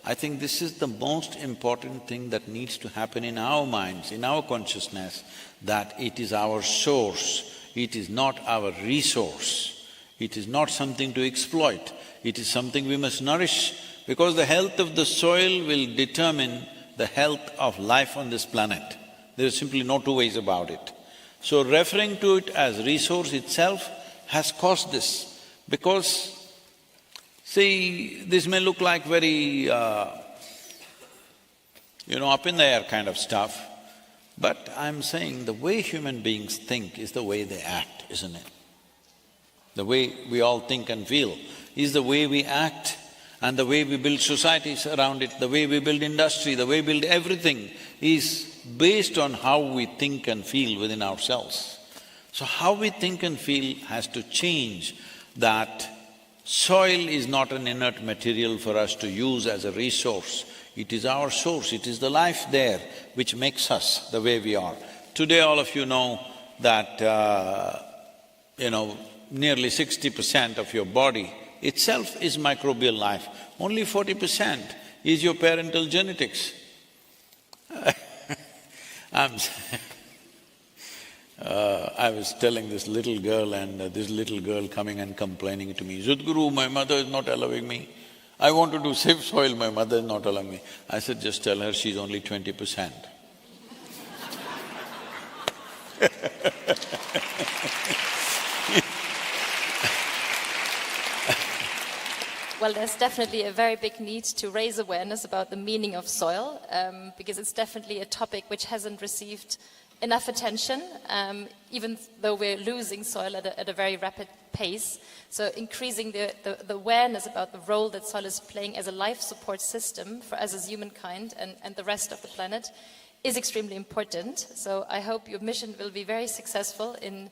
I think this is the most important thing that needs to happen in our minds, in our consciousness, that it is our source, it is not our resource, it is not something to exploit, it is something we must nourish, because the health of the soil will determine the health of life on this planet. There is simply no two ways about it. So referring to it as resource itself has caused this, because see, this may look like very, up in the air kind of stuff, but I'm saying the way human beings think is the way they act, isn't it? The way we all think and feel is the way we act, and the way we build societies around it, the way we build industry, the way we build everything is based on how we think and feel within ourselves. So how we think and feel has to change, that soil is not an inert material for us to use as a resource. It is our source, it is the life there which makes us the way we are. Today all of you know that, nearly 60% of your body itself is microbial life. Only 40% is your parental genetics. I was telling this little girl, and this little girl coming and complaining to me, "Sadhguru, my mother is not allowing me. I want to do safe soil, my mother is not allowing me." I said, just tell her she's only 20%. Well, there's definitely a very big need to raise awareness about the meaning of soil, because it's definitely a topic which hasn't received enough attention, even though we're losing soil at a very rapid pace. So increasing the awareness about the role that soil is playing as a life support system for us as humankind and the rest of the planet is extremely important. So I hope your mission will be very successful in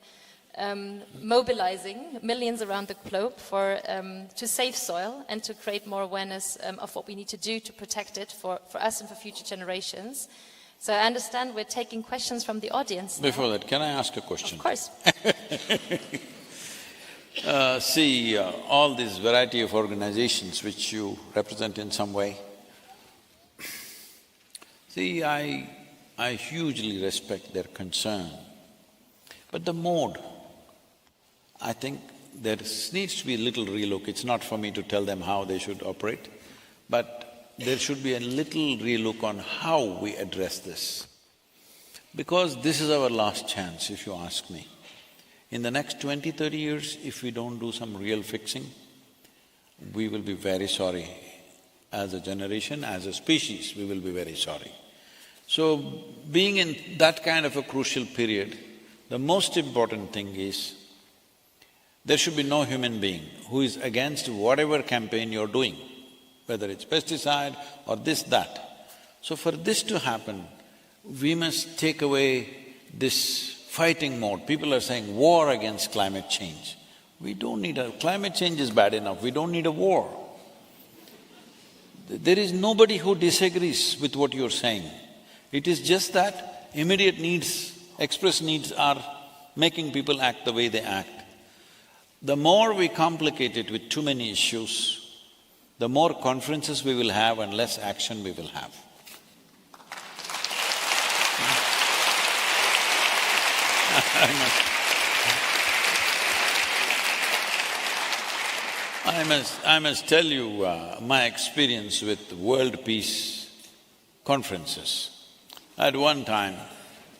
mobilizing millions around the globe to save soil and to create more awareness of what we need to do to protect it for us and for future generations. So I understand we're taking questions from the audience now. Before that, can I ask a question? Of course. All this variety of organizations which you represent in some way, I hugely respect their concern, but the mode, I think there needs to be a little relook. It's not for me to tell them how they should operate, but there should be a little relook on how we address this. Because this is our last chance, if you ask me. In the next 20-30 years, if we don't do some real fixing, we will be very sorry. As a generation, as a species, we will be very sorry. So, being in that kind of a crucial period, the most important thing is there should be no human being who is against whatever campaign you're doing, whether it's pesticide or this, that. So for this to happen, we must take away this fighting mode. People are saying war against climate change. We don't need a… climate change is bad enough, we don't need a war. There is nobody who disagrees with what you're saying. It is just that immediate needs, express needs are making people act the way they act. The more we complicate it with too many issues, the more conferences we will have and less action we will have. I must tell you my experience with world peace conferences. At one time,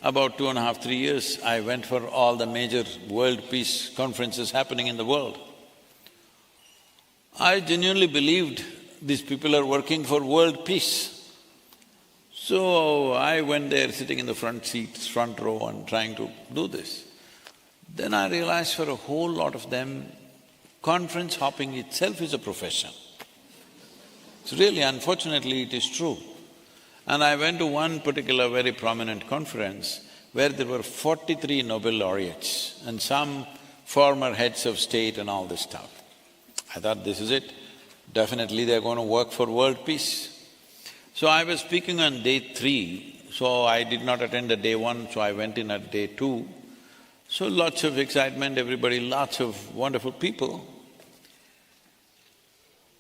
about 2.5, 3 years, I went for all the major world peace conferences happening in the world. I genuinely believed these people are working for world peace. So I went there sitting in the front seats, front row and trying to do this. Then I realized for a whole lot of them, conference hopping itself is a profession. It's really, unfortunately, it is true. And I went to one particular very prominent conference where there were 43 Nobel laureates and some former heads of state and all this stuff. I thought, this is it, definitely they're going to work for world peace. So I was speaking on day 3, so I did not attend the day 1, so I went in at day 2. So lots of excitement, everybody, lots of wonderful people.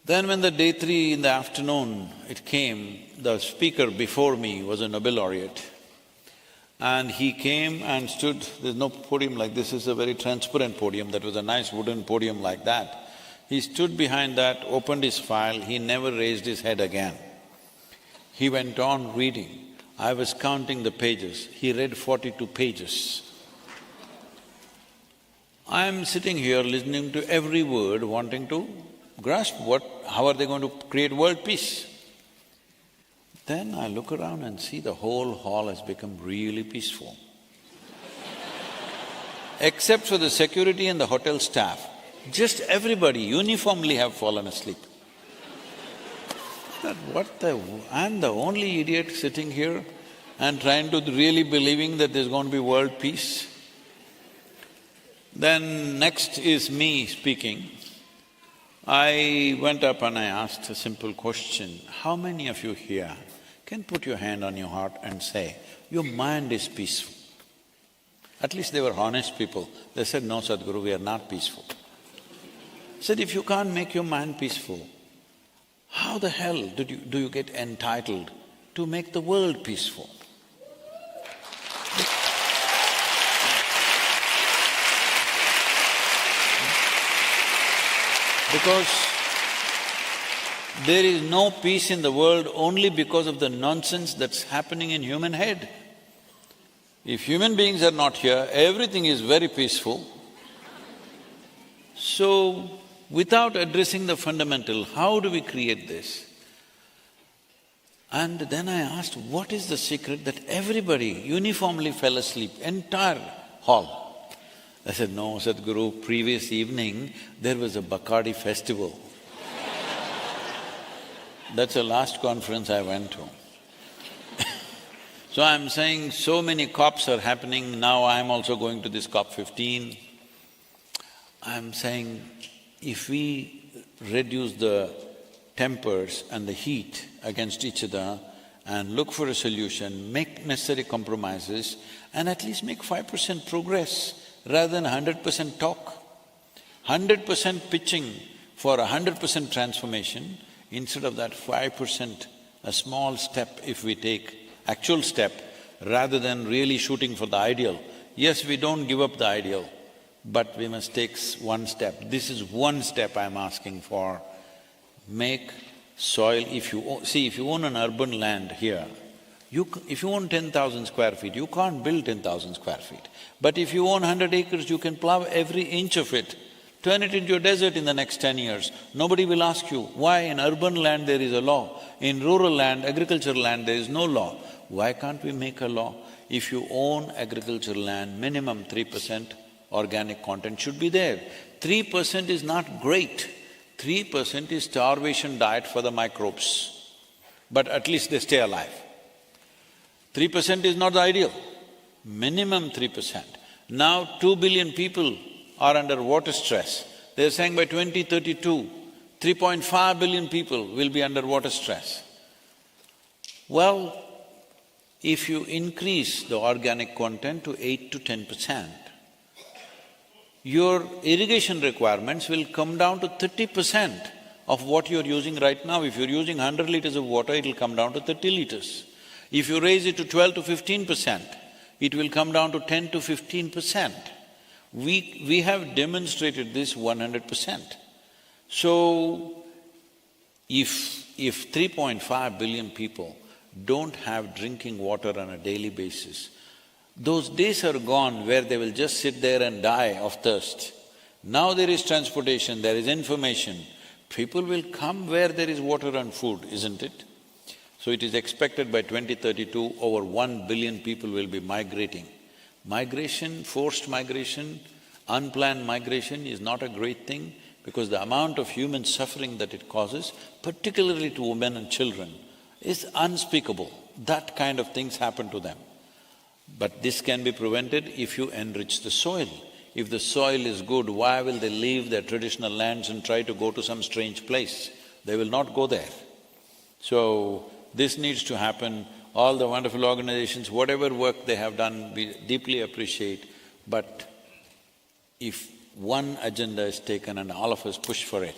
Then when the day 3 in the afternoon it came, the speaker before me was a Nobel laureate. And he came and stood, there's no podium like this, is a very transparent podium, that was a nice wooden podium like that. He stood behind that, opened his file, he never raised his head again. He went on reading. I was counting the pages, he read 42 pages. I'm sitting here listening to every word, wanting to grasp how are they going to create world peace? Then I look around and see the whole hall has become really peaceful. Except for the security and the hotel staff, just everybody uniformly have fallen asleep. I'm the only idiot sitting here and trying to really believing that there's going to be world peace. Then next is me speaking. I went up and I asked a simple question, how many of you here can put your hand on your heart and say, your mind is peaceful? At least they were honest people. They said, no, Sadhguru, we are not peaceful. I said, if you can't make your mind peaceful, how the hell do you get entitled to make the world peaceful? Because there is no peace in the world only because of the nonsense that's happening in human head. If human beings are not here, everything is very peaceful. So, without addressing the fundamental, how do we create this? And then I asked, what is the secret that everybody uniformly fell asleep, entire hall? I said, no, Sadhguru, previous evening there was a Bacardi festival. That's the last conference I went to. So I'm saying so many COPs are happening, now I'm also going to this COP 15. I'm saying if we reduce the tempers and the heat against each other and look for a solution, make necessary compromises and at least make 5% progress rather than 100% talk. 100% pitching for 100% transformation, instead of that 5%, a small step if we take, actual step, rather than really shooting for the ideal. Yes, we don't give up the ideal, but we must take one step. This is one step I'm asking for. Make soil, if you own an urban land here, if you own 10,000 square feet, you can't build 10,000 square feet. But if you own 100 acres, you can plow every inch of it, turn it into a desert in the next 10 years. Nobody will ask you, why in urban land there is a law, in rural land, agricultural land, there is no law. Why can't we make a law? If you own agricultural land, minimum 3% organic content should be there. 3% is not great. 3% is starvation diet for the microbes, but at least they stay alive. 3% is not the ideal, minimum 3%. Now 2 billion people are under water stress. They're saying by 2032, 3.5 billion people will be under water stress. Well, if you increase the organic content to 8 to 10%, your irrigation requirements will come down to 30% of what you're using right now. If you're using 100 liters of water, it'll come down to 30 liters. If you raise it to 12 to 15%, it will come down to 10 to 15%. We have demonstrated this 100%. So, if 3.5 billion people don't have drinking water on a daily basis, those days are gone where they will just sit there and die of thirst. Now there is transportation, there is information, people will come where there is water and food, isn't it? So it is expected by 2032, over 1 billion people will be migrating. Migration, forced migration, unplanned migration is not a great thing because the amount of human suffering that it causes, particularly to women and children, is unspeakable. That kind of things happen to them. But this can be prevented if you enrich the soil. If the soil is good, why will they leave their traditional lands and try to go to some strange place? They will not go there. So, this needs to happen. All the wonderful organizations, whatever work they have done, we deeply appreciate. But if one agenda is taken and all of us push for it,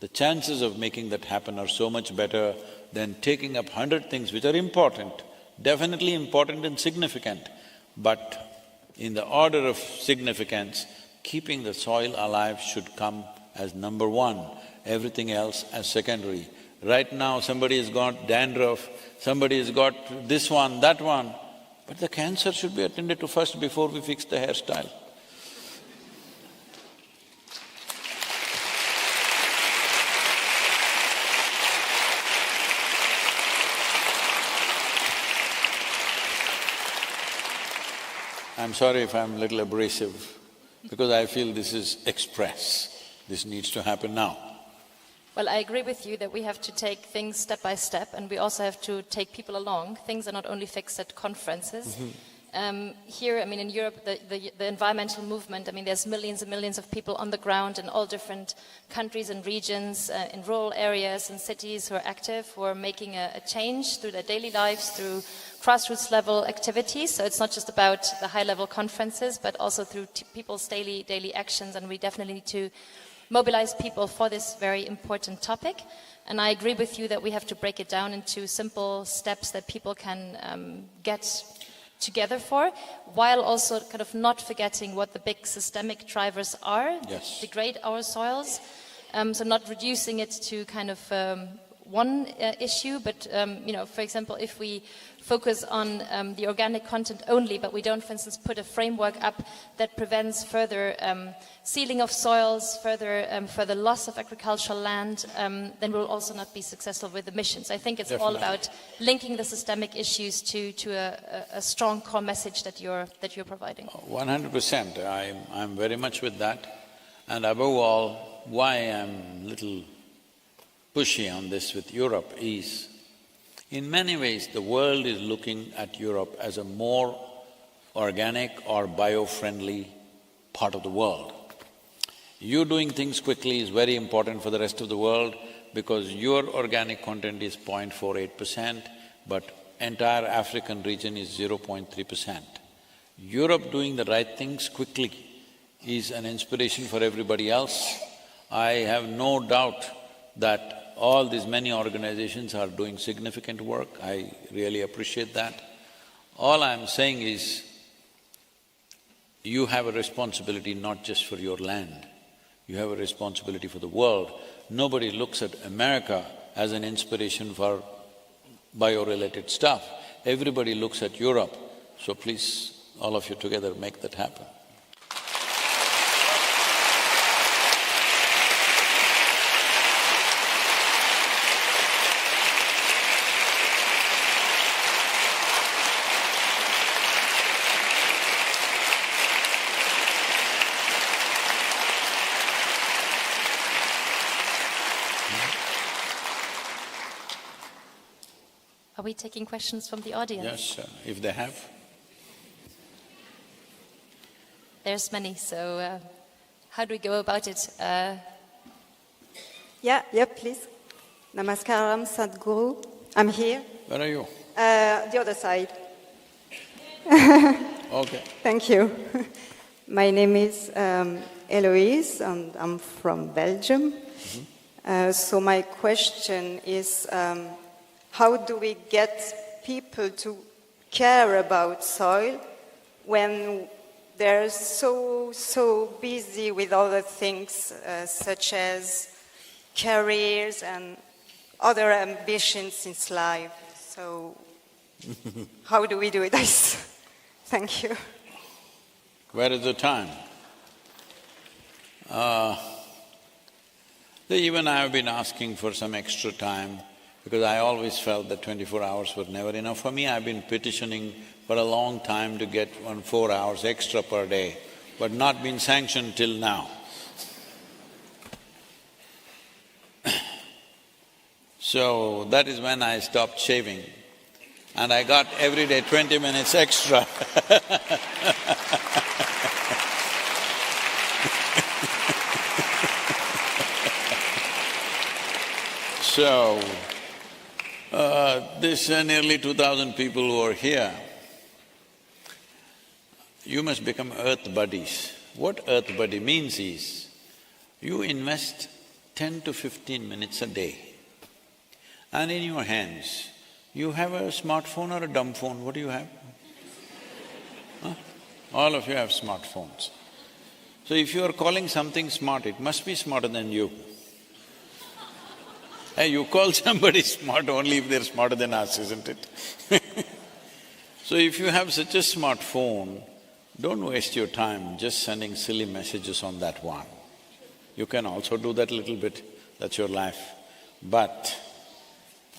the chances of making that happen are so much better than taking up 100 things which are important, definitely important and significant, but in the order of significance, keeping the soil alive should come as number one, everything else as secondary. Right now, somebody has got dandruff, somebody has got this one, that one, but the cancer should be attended to first before we fix the hairstyle. I'm sorry if I'm a little abrasive, because I feel this is express. This needs to happen now. Well, I agree with you that we have to take things step by step, and we also have to take people along. Things are not only fixed at conferences. Here, I mean, in Europe, the environmental movement, I mean, there's millions and millions of people on the ground in all different countries and regions, in rural areas and cities who are active, who are making a change through their daily lives, through grassroots level activities. So it's not just about the high level conferences, but also through people's daily actions, and we definitely need to mobilize people for this very important topic. And I agree with you that we have to break it down into simple steps that people can get together for, while also kind of not forgetting what the big systemic drivers are that degrade our soils. So not reducing it to kind of one issue, but you know, for example, if we focus on the organic content only, but we don't, for instance, put a framework up that prevents further sealing of soils, further loss of agricultural land, then we'll also not be successful with the missions. I think it's all about linking the systemic issues to a strong core message that you're providing. 100%. I'm very much with that. And above all, why I'm little pushy on this with Europe is, in many ways, the world is looking at Europe as a more organic or bio-friendly part of the world. You doing things quickly is very important for the rest of the world because your organic content is 0.48%, but entire African region is 0.3%. Europe doing the right things quickly is an inspiration for everybody else. I have no doubt that all these many organizations are doing significant work. I really appreciate that. All I'm saying is, you have a responsibility not just for your land, you have a responsibility for the world. Nobody looks at America as an inspiration for bio-related stuff. Everybody looks at Europe. So please, all of you together, make that happen. we taking questions from the audience? Yes, if they have. There's many, so how do we go about it? Yeah, please. Namaskaram, Sadhguru. I'm here. Where are you? The other side. Okay. Thank you. My name is Eloise, and I'm from Belgium. So my question is, how do we get people to care about soil when they're so busy with other things, such as careers and other ambitions in life? So how do we do this? Thank you. Where is the time? Even I have been asking for some extra time because I always felt that 24 hours were never enough for me. I've been petitioning for a long time to get 4 hours extra per day, but not been sanctioned till now. So that is when I stopped shaving and I got every day 20 minutes extra. So, this nearly 2,000 people who are here, you must become earth buddies. What earth buddy means is, you invest 10 to 15 minutes a day, and in your hands, you have a smartphone or a dumb phone. What do you have? Huh? All of you have smartphones. So if you are calling something smart, it must be smarter than you. Hey, you call somebody smart only if they're smarter than us, isn't it? So if you have such a smartphone, don't waste your time just sending silly messages on that one. You can also do that little bit, that's your life. But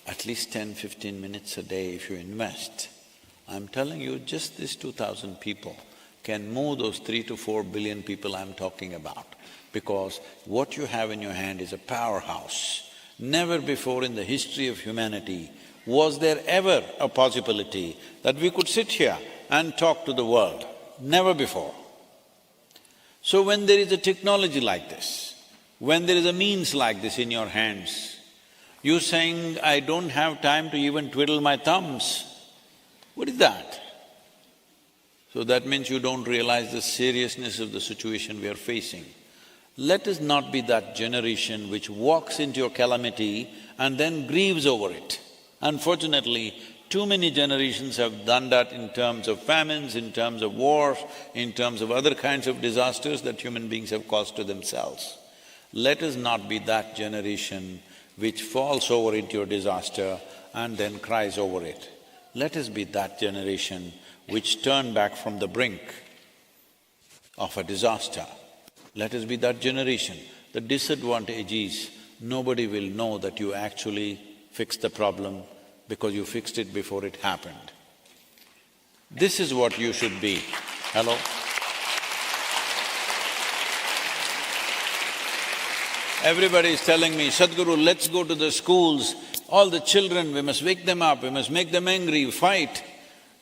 at least 10-15 minutes a day if you invest, I'm telling you, just these 2,000 people can move those 3 to 4 billion people I'm talking about, because what you have in your hand is a powerhouse. Never before in the history of humanity was there ever a possibility that we could sit here and talk to the world. Never before. So when there is a technology like this, when there is a means like this in your hands, you're saying, I don't have time to even twiddle my thumbs. What is that? So that means you don't realize the seriousness of the situation we are facing. Let us not be that generation which walks into a calamity and then grieves over it. Unfortunately, too many generations have done that in terms of famines, in terms of wars, in terms of other kinds of disasters that human beings have caused to themselves. Let us not be that generation which falls over into a disaster and then cries over it. Let us be that generation which turn back from the brink of a disaster. Let us be that generation. The disadvantage is, nobody will know that you actually fixed the problem because you fixed it before it happened. This is what you should be. Hello? Everybody is telling me, Sadhguru, let's go to the schools, all the children, we must wake them up, we must make them angry, fight.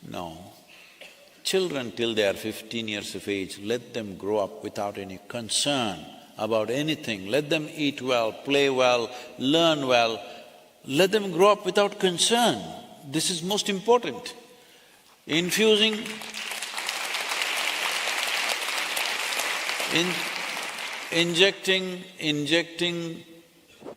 No. Children till they are 15 years of age, let them grow up without any concern about anything. Let them eat well, play well, learn well. Let them grow up without concern. This is most important. Injecting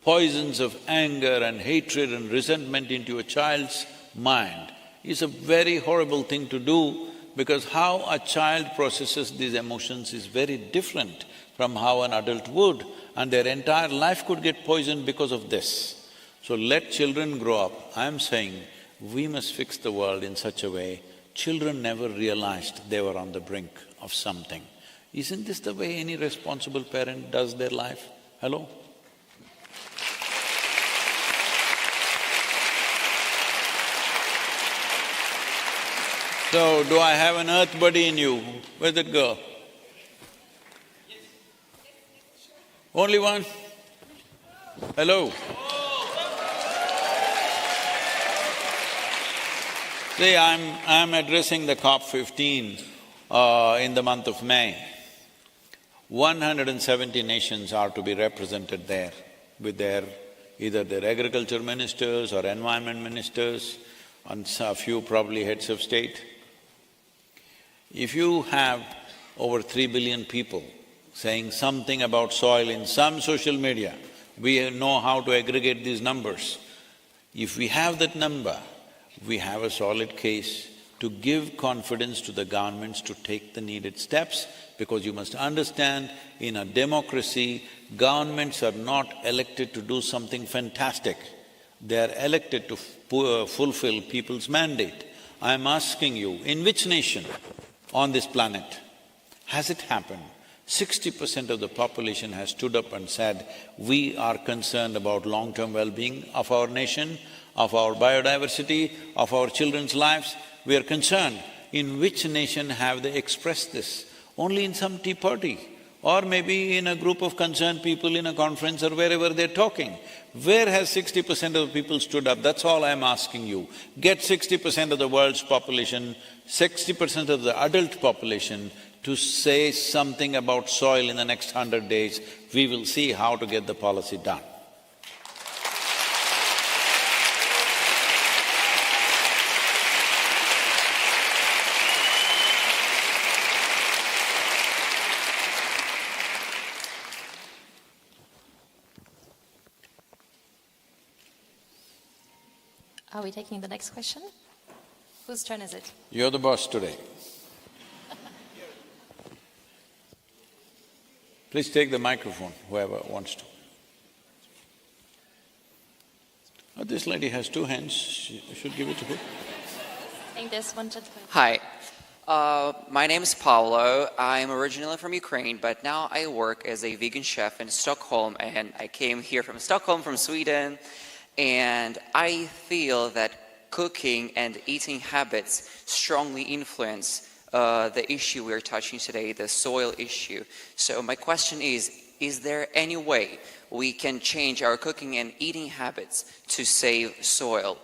poisons of anger and hatred and resentment into a child's mind is a very horrible thing to do, because how a child processes these emotions is very different from how an adult would, and their entire life could get poisoned because of this. So let children grow up. I'm saying we must fix the world in such a way, children never realized they were on the brink of something. Isn't this the way any responsible parent does their life? Hello? So, do I have an earth buddy in you? Where'd it go? Only one? Hello? See, I'm addressing the COP15 in the month of May. 170 nations are to be represented there with either their agriculture ministers or environment ministers, and a few probably heads of state. If you have over 3 billion people saying something about soil in some social media, we know how to aggregate these numbers. If we have that number, we have a solid case to give confidence to the governments to take the needed steps, because you must understand, in a democracy, governments are not elected to do something fantastic. They are elected to fulfill people's mandate. I'm asking you, in which nation on this planet has it happened 60% of the population has stood up and said, we are concerned about long-term well-being of our nation, of our biodiversity, of our children's lives, we are concerned. In which nation have they expressed this? Only in some tea party, or maybe in a group of concerned people in a conference or wherever they're talking. Where has 60% of the people stood up? That's all I'm asking you. Get 60% of the world's population, 60% of the adult population to say something about soil in the next 100 days. We will see how to get the policy done. Are we taking the next question? Whose turn is it? You're the boss today. Please take the microphone, whoever wants to. Oh, this lady has 2 hands, she should give it to her. I think there's one gentleman. Hi, my name is Paolo. I'm originally from Ukraine, but now I work as a vegan chef in Stockholm, and I came here from Stockholm, from Sweden, and I feel that cooking and eating habits strongly influence the issue we're touching today, the soil issue. So my question is there any way we can change our cooking and eating habits to save soil?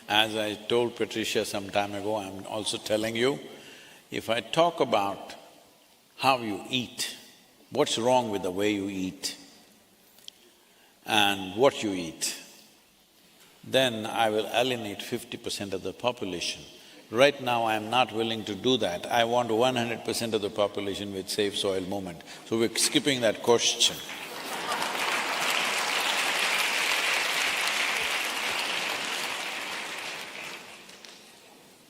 As I told Patrizia some time ago, I'm also telling you, if I talk about how you eat, what's wrong with the way you eat, and what you eat, then I will alienate 50% of the population. Right now, I am not willing to do that. I want 100% of the population with Save Soil movement. So we're skipping that question.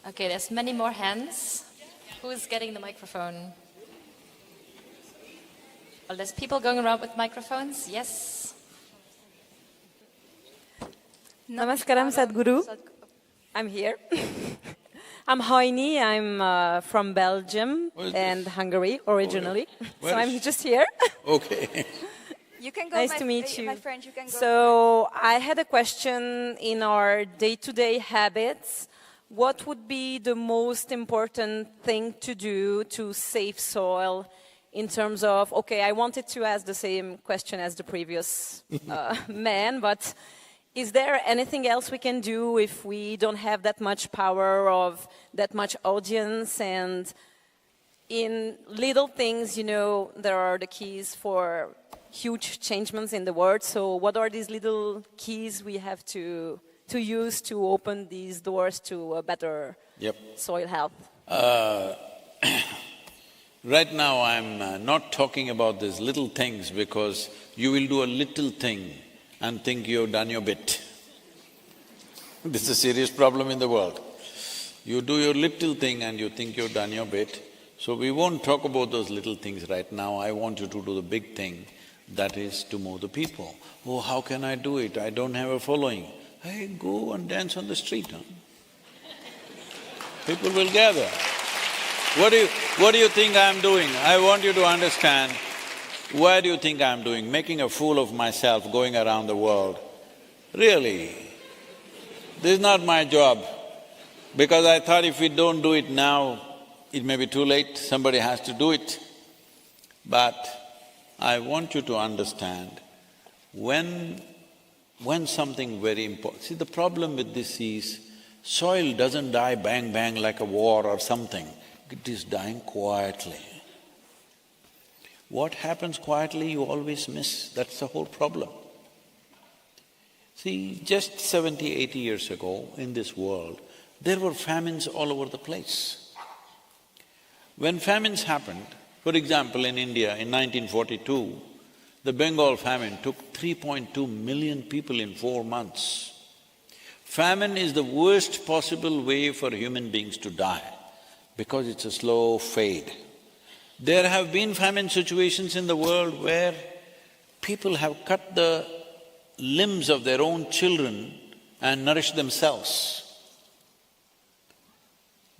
Okay, there's many more hands. Who's getting the microphone? Well, there's people going around with microphones, yes? Namaskaram, Sadhguru. I'm here. I'm Heini, I'm from Belgium and Hungary originally, so I'm just here. Okay. You can go, nice to meet you. My friend, you can go. So I had a question in our day-to-day habits. What would be the most important thing to do to save soil in terms of, okay, I wanted to ask the same question as the previous man, but is there anything else we can do if we don't have that much power of that much audience? And in little things, you know, there are the keys for huge changements in the world. So what are these little keys we have to use to open these doors to a better soil health? Right now I'm not talking about these little things, because you will do a little thing and think you've done your bit. This is a serious problem in the world. You do your little thing and you think you've done your bit. So we won't talk about those little things right now. I want you to do the big thing, that is to move the people. Oh, how can I do it? I don't have a following. Hey, go and dance on the street, huh? People will gather. What do you think I'm doing? I want you to understand, what do you think I'm doing? Making a fool of myself, going around the world. Really, this is not my job, because I thought if we don't do it now, it may be too late, somebody has to do it. But I want you to understand, when something very important… See, the problem with this is, soil doesn't die bang bang like a war or something, it is dying quietly. What happens quietly you always miss, that's the whole problem. See, just 70, 80 years ago in this world, there were famines all over the place. When famines happened, for example, in India in 1942, the Bengal famine took 3.2 million people in 4 months. Famine is the worst possible way for human beings to die, because it's a slow fade. There have been famine situations in the world where people have cut the limbs of their own children and nourished themselves.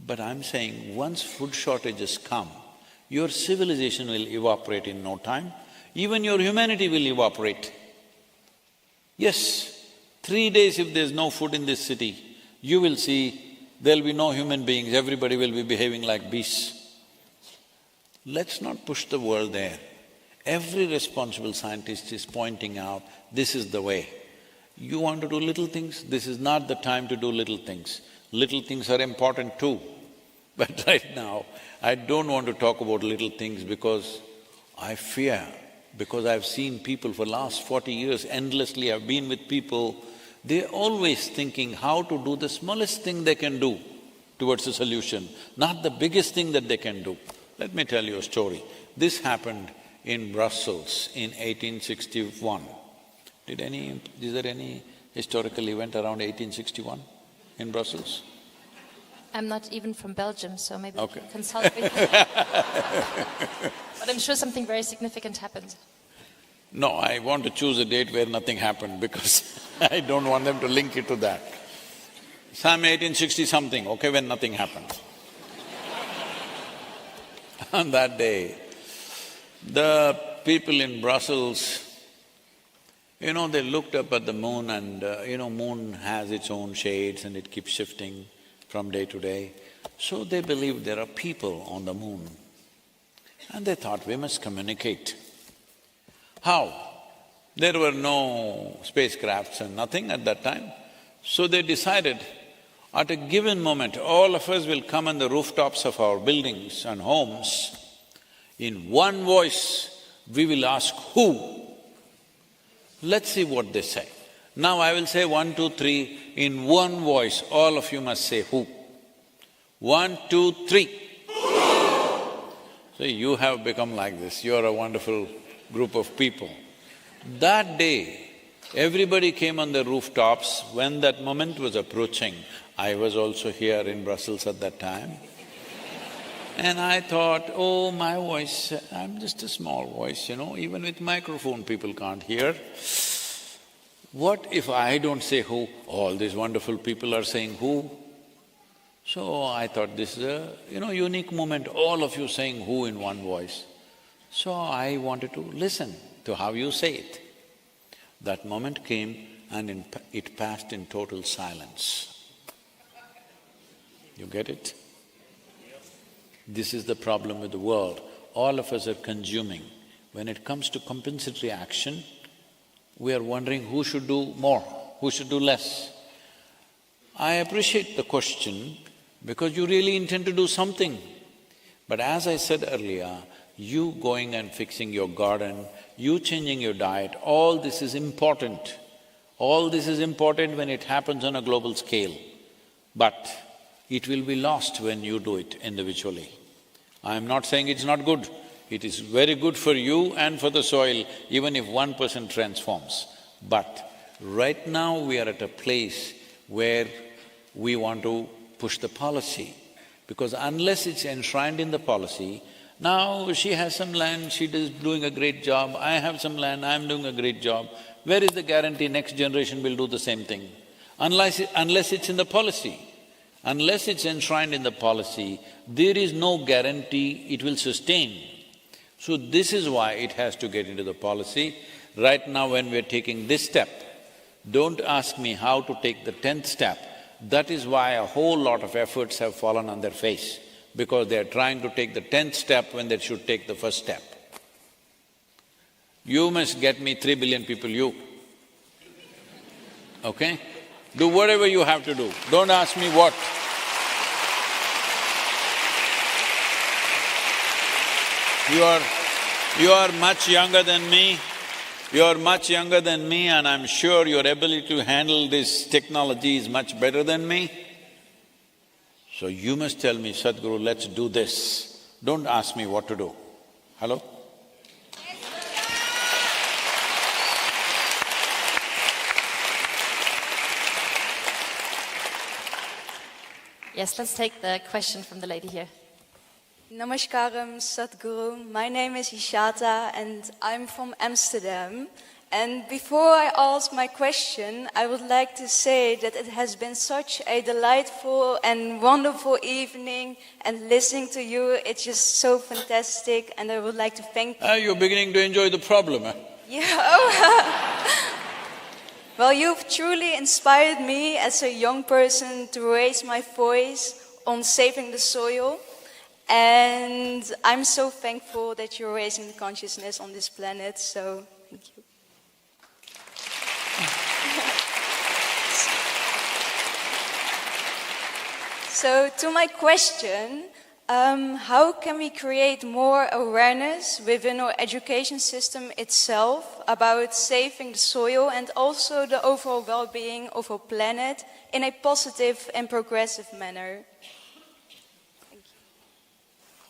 But I'm saying, once food shortages come, your civilization will evaporate in no time, even your humanity will evaporate. Yes, 3 days if there's no food in this city, you will see there'll be no human beings, everybody will be behaving like beasts. Let's not push the world there. Every responsible scientist is pointing out, this is the way. You want to do little things, this is not the time to do little things. Little things are important too. But right now, I don't want to talk about little things because I fear, because I've seen people for last 40 years, endlessly I've been with people, they're always thinking how to do the smallest thing they can do towards a solution, not the biggest thing that they can do. Let me tell you a story. This happened in Brussels in 1861. Is there any historical event around 1861 in Brussels? I'm not even from Belgium, so maybe we Okay. can consult with you. But I'm sure something very significant happened. No, I want to choose a date where nothing happened because I don't want them to link it to that. Some 1860-something, okay, when nothing happened. On that day, the people in Brussels, they looked up at the moon and, moon has its own shades and it keeps shifting from day to day. So they believed there are people on the moon. And they thought, we must communicate. How? There were no spacecrafts and nothing at that time. So they decided, at a given moment, all of us will come on the rooftops of our buildings and homes. In one voice, we will ask, who? Let's see what they say. Now I will say 1, 2, 3, in one voice, all of you must say who. 1, 2, 3. So you have become like this, you are a wonderful group of people. That day, everybody came on the rooftops. When that moment was approaching, I was also here in Brussels at that time. And I thought, oh, my voice, I'm just a small voice, even with microphone people can't hear. What if I don't say who? All these wonderful people are saying who. So I thought this is a, unique moment, all of you saying who in one voice. So I wanted to listen to how you say it. That moment came and it passed in total silence. You get it? This is the problem with the world. All of us are consuming. When it comes to compensatory action, we are wondering who should do more, who should do less. I appreciate the question because you really intend to do something. But as I said earlier, you going and fixing your garden, you changing your diet, all this is important. All this is important when it happens on a global scale. But it will be lost when you do it individually. I am not saying it's not good. It is very good for you and for the soil, even if one person transforms. But right now we are at a place where we want to push the policy, because unless it's enshrined in the policy, now she has some land, she is doing a great job, I have some land, I'm doing a great job. Where is the guarantee next generation will do the same thing? Unless it's in the policy. Unless it's enshrined in the policy, there is no guarantee it will sustain. So this is why it has to get into the policy. Right now when we're taking this step, don't ask me how to take the 10th step. That is why a whole lot of efforts have fallen on their face, because they are trying to take the 10th step when they should take the first step. You must get me 3 billion people, you. Okay? Do whatever you have to do, don't ask me what. You are much younger than me, and I'm sure your ability to handle this technology is much better than me. So you must tell me, Sadhguru, let's do this. Don't ask me what to do. Hello? Yes, let's take the question from the lady here. Namaskaram, Sadhguru. My name is Ishata and I'm from Amsterdam. And before I ask my question, I would like to say that it has been such a delightful and wonderful evening, and listening to you, it's just so fantastic, and I would like to thank you. You're beginning to enjoy the problem, eh? Yeah. Well, you've truly inspired me as a young person to raise my voice on saving the soil. And I'm so thankful that you're raising the consciousness on this planet, so thank you. So, to my question, how can we create more awareness within our education system itself about saving the soil and also the overall well-being of our planet in a positive and progressive manner?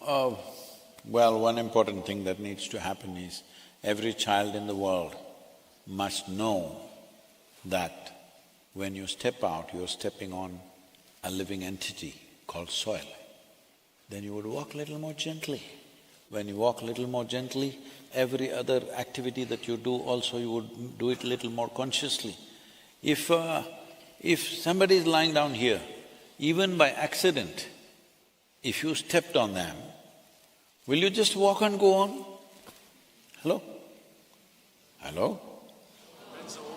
Well, one important thing that needs to happen is every child in the world must know that when you step out, you're stepping on a living entity called soil. Then you would walk a little more gently. When you walk a little more gently, every other activity that you do also you would do it a little more consciously. If somebody is lying down here, even by accident, if you stepped on them, will you just walk and go on? Hello? Hello?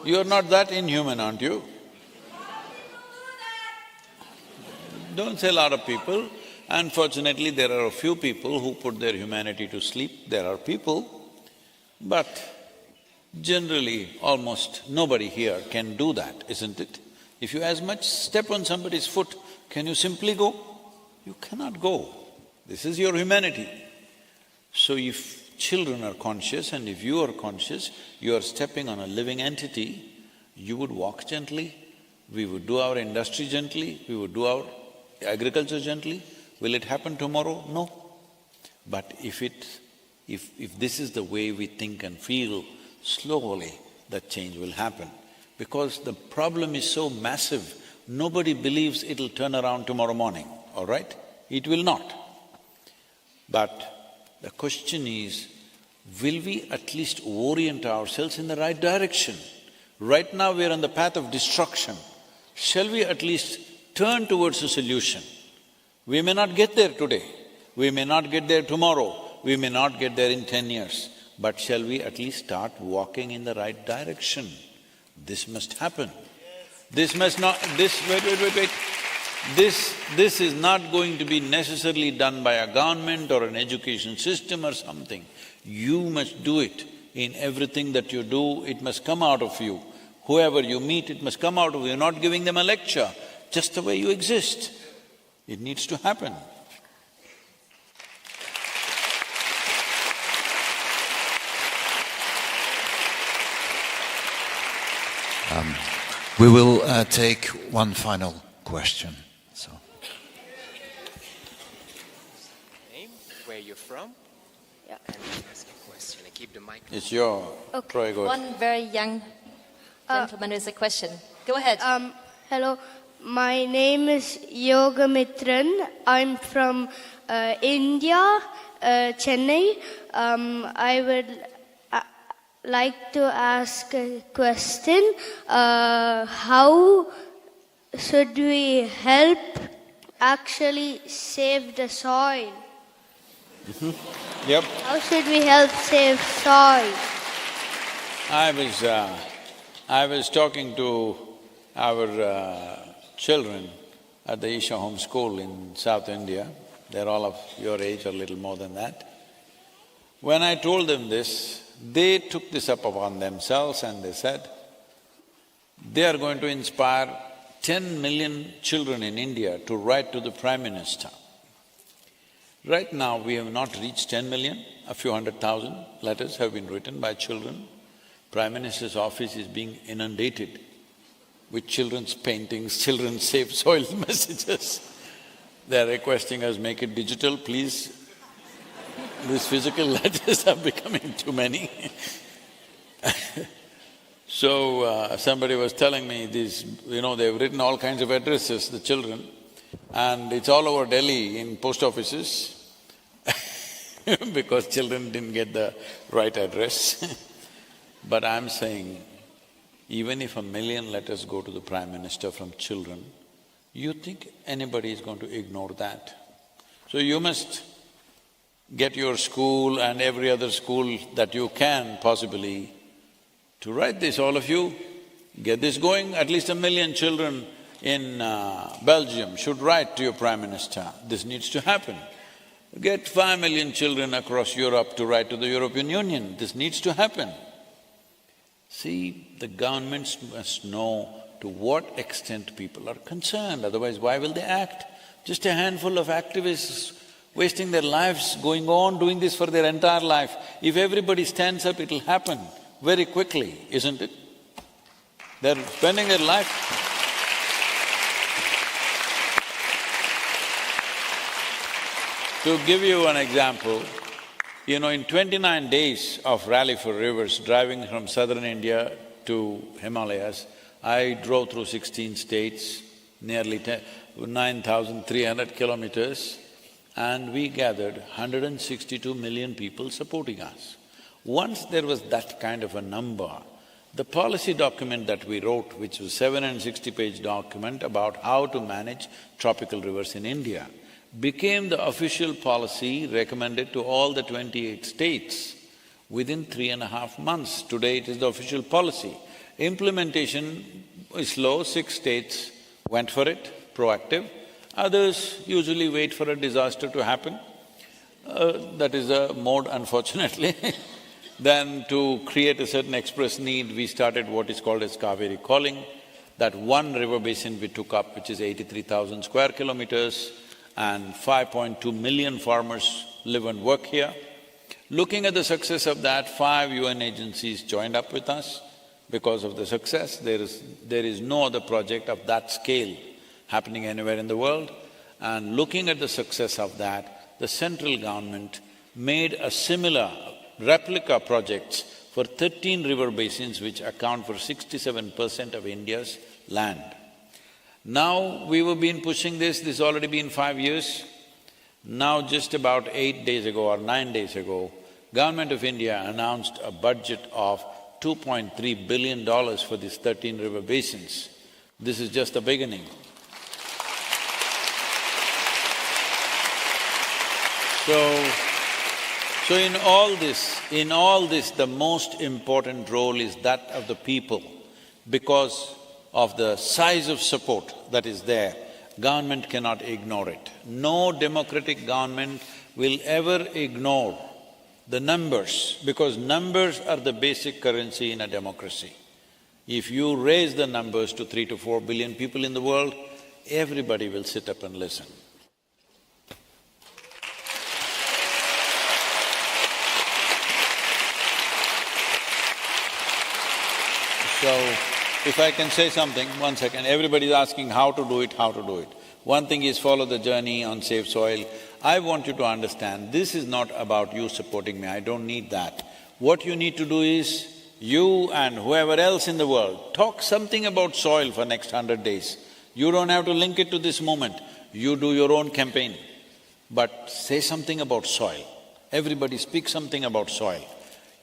You're not that inhuman, aren't you? Don't say a lot of people. Unfortunately, there are a few people who put their humanity to sleep. There are people, but generally almost nobody here can do that, isn't it? If you as much step on somebody's foot, can you simply go? You cannot go. This is your humanity. So if children are conscious and if you are conscious, you are stepping on a living entity, you would walk gently, we would do our industry gently, we would do our agriculture gently. Will it happen tomorrow? No. But if this is the way we think and feel, slowly that change will happen. Because the problem is so massive, nobody believes it'll turn around tomorrow morning, all right? It will not. But the question is, will we at least orient ourselves in the right direction? Right now we are on the path of destruction. Shall we at least turn towards a solution? We may not get there today, we may not get there tomorrow, we may not get there in 10 years, but shall we at least start walking in the right direction? This must happen. This must not… wait. This is not going to be necessarily done by a government or an education system or something. You must do it. In everything that you do, it must come out of you. Whoever you meet, it must come out of you. You're not giving them a lecture, just the way you exist. It needs to happen. We will take one final question, so… Name, where you're from, and ask a question and keep the mic… It's your… Okay, one very young gentleman with a question. Go ahead. Hello, my name is Yoga Mitran. I'm from India, Chennai. I would like to ask a question. How should we help actually save the soil? Yep. How should we help save soil? I was talking to our children at the Isha Home School in South India. They're all of your age or little more than that. When I told them this, They took this up upon themselves and they said, they are going to inspire 10 million children in India to write to the Prime Minister. Right now, we have not reached 10 million, a few 100,000 letters have been written by children. Prime Minister's office is being inundated with children's paintings, children's Save Soil messages. They're requesting us, make it digital, please. These physical letters are becoming too many. So, somebody was telling me these, they've written all kinds of addresses, the children, and it's all over Delhi in post offices because children didn't get the right address. But I'm saying, even if 1 million letters go to the Prime Minister from children, you think anybody is going to ignore that? So you must get your school and every other school that you can possibly to write this, all of you. Get this going, at least 1 million children in Belgium should write to your Prime Minister. This needs to happen. Get 5 million children across Europe to write to the European Union. This needs to happen. See, the governments must know to what extent people are concerned, otherwise why will they act? Just a handful of activists wasting their lives, going on doing this for their entire life. If everybody stands up, it'll happen very quickly, isn't it? They're spending their life. To give you an example, in 29 days of Rally for Rivers, driving from southern India to Himalayas, I drove through 16 states, nearly 9,300 kilometers, and we gathered 162 million people supporting us. Once there was that kind of a number, the policy document that we wrote, which was 760-page document about how to manage tropical rivers in India, became the official policy recommended to all the 28 states within 3.5 months. Today it is the official policy. Implementation is slow, 6 states went for it, proactive. Others usually wait for a disaster to happen. That is a mode, unfortunately. Then to create a certain express need, we started what is called as Kaveri Calling. That one river basin we took up, which is 83,000 square kilometers, and 5.2 million farmers live and work here. Looking at the success of that, 5 UN agencies joined up with us. Because of the success, there is no other project of that scale happening anywhere in the world. And looking at the success of that, the central government made a similar replica projects for 13 river basins which account for 67% of India's land. Now we've been pushing this has already been 5 years. Now just about 8 days ago or 9 days ago, Government of India announced a budget of $2.3 billion for these 13 river basins. This is just the beginning. So in all this, the most important role is that of the people. Because of the size of support that is there, government cannot ignore it. No democratic government will ever ignore the numbers, because numbers are the basic currency in a democracy. If you raise the numbers to 3 to 4 billion people in the world, everybody will sit up and listen. So, if I can say something, 1 second, everybody's asking how to do it, how to do it. One thing is follow the journey on Save Soil. I want you to understand, this is not about you supporting me, I don't need that. What you need to do is, you and whoever else in the world, talk something about soil for next 100 days. You don't have to link it to this moment, you do your own campaign. But say something about soil. Everybody speak something about soil.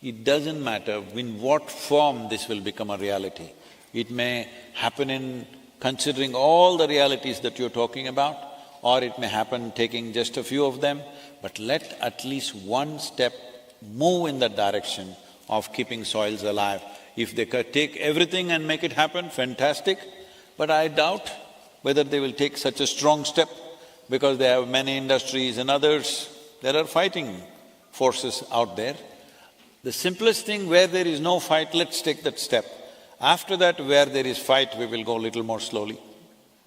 It doesn't matter in what form this will become a reality. It may happen in considering all the realities that you're talking about, or it may happen taking just a few of them, but let at least one step move in that direction of keeping soils alive. If they could take everything and make it happen, fantastic, but I doubt whether they will take such a strong step, because they have many industries and others, there are fighting forces out there. The simplest thing, where there is no fight, let's take that step. After that, where there is fight, we will go a little more slowly.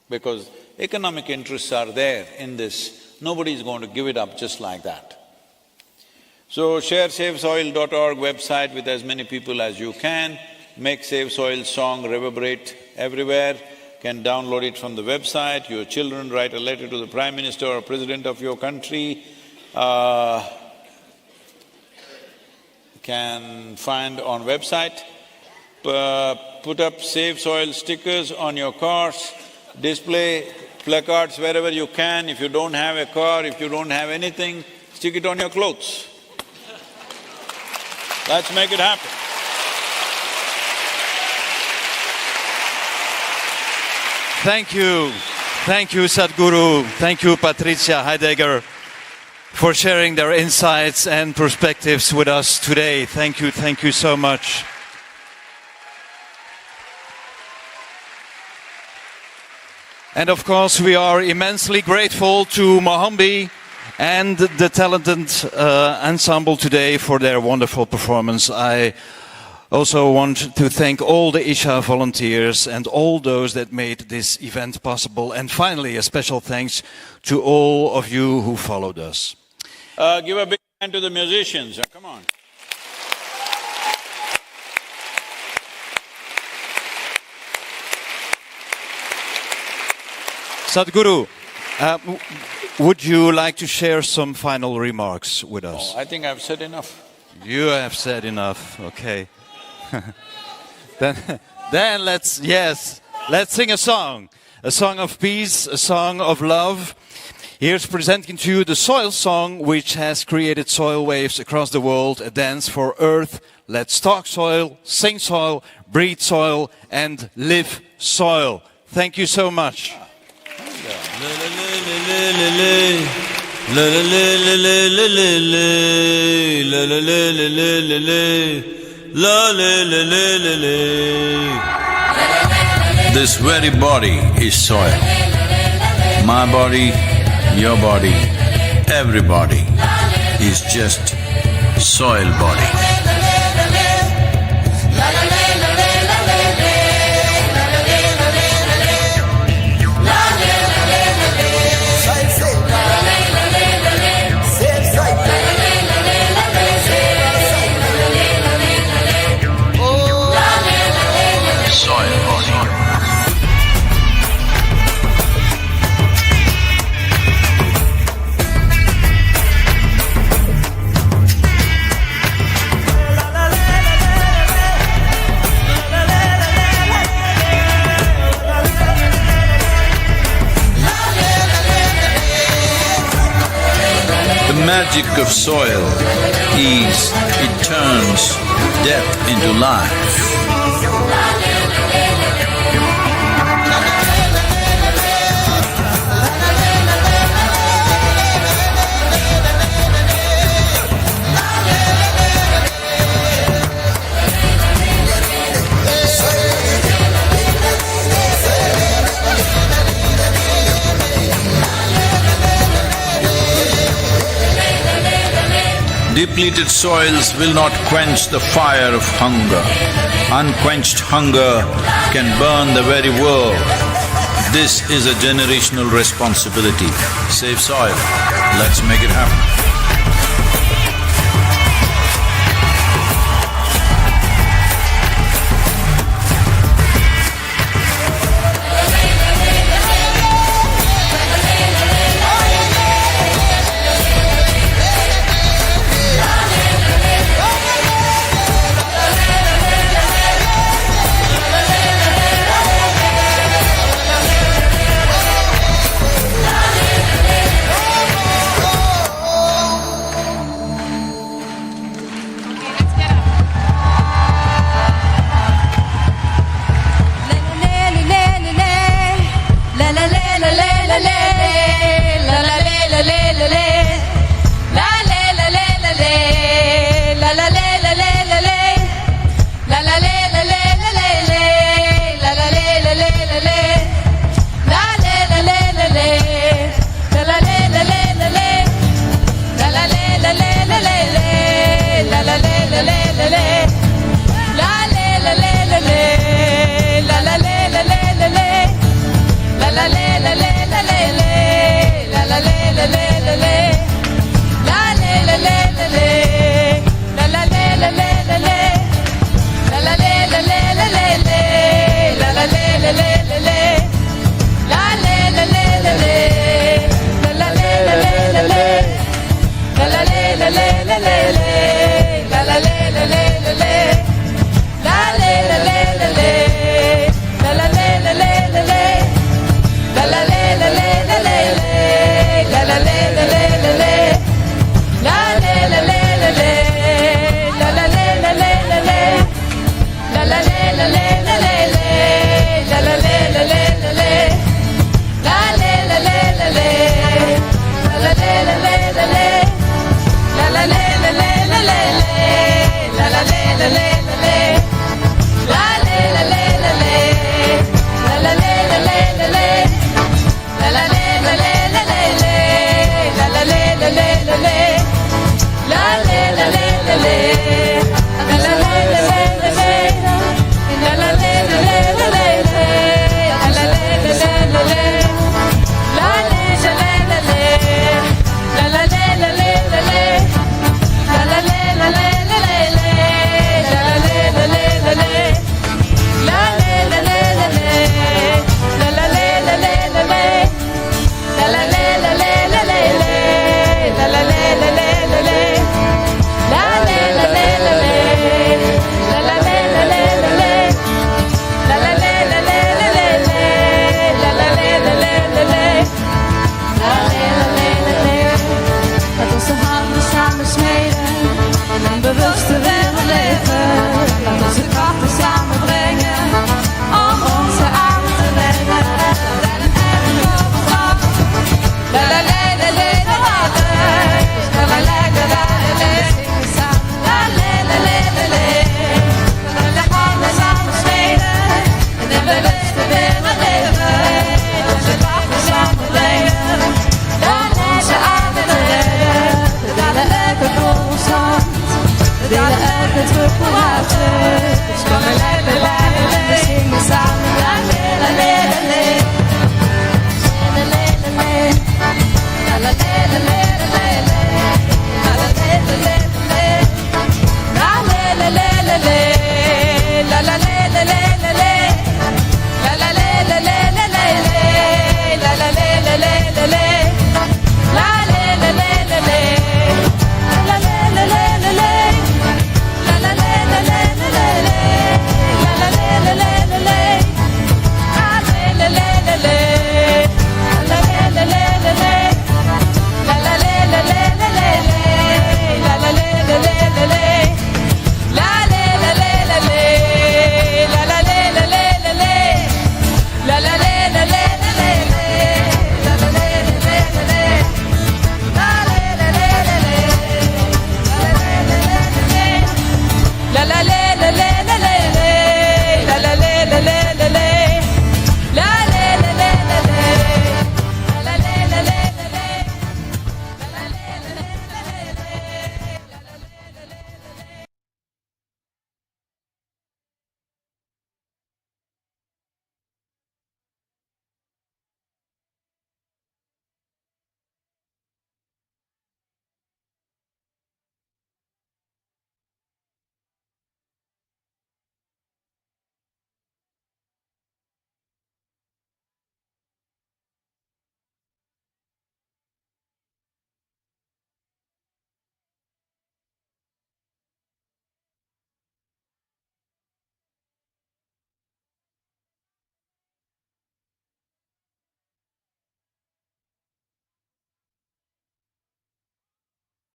Because economic interests are there in this, nobody is going to give it up just like that. So share SaveSoil.org website with as many people as you can, make Save Soil song reverberate everywhere, can download it from the website, your children write a letter to the Prime Minister or President of your country, can find on website, put up Save Soil stickers on your cars, display placards wherever you can. If you don't have a car, if you don't have anything, stick it on your clothes. Let's make it happen. Thank you, Sadhguru. Thank you, Patrizia Heidegger, for sharing their insights and perspectives with us today. Thank you so much. And of course, we are immensely grateful to Mohambi and the talented ensemble today for their wonderful performance. I also want to thank all the Isha volunteers and all those that made this event possible. And finally, a special thanks to all of you who followed us. Give a big hand to the musicians, come on. Sadhguru, would you like to share some final remarks with us? Oh, I think I've said enough. You have said enough, okay. Then let's sing a song of peace, a song of love. Here's presenting to you the Soil Song, which has created soil waves across the world, a dance for earth. Let's talk soil, sing soil, breathe soil, and live soil. Thank you so much. This very body is soil. My body, your body, everybody is just soil body. The magic of soil is it turns death into life. Depleted soils will not quench the fire of hunger. Unquenched hunger can burn the very world. This is a generational responsibility. Save soil. Let's make it happen.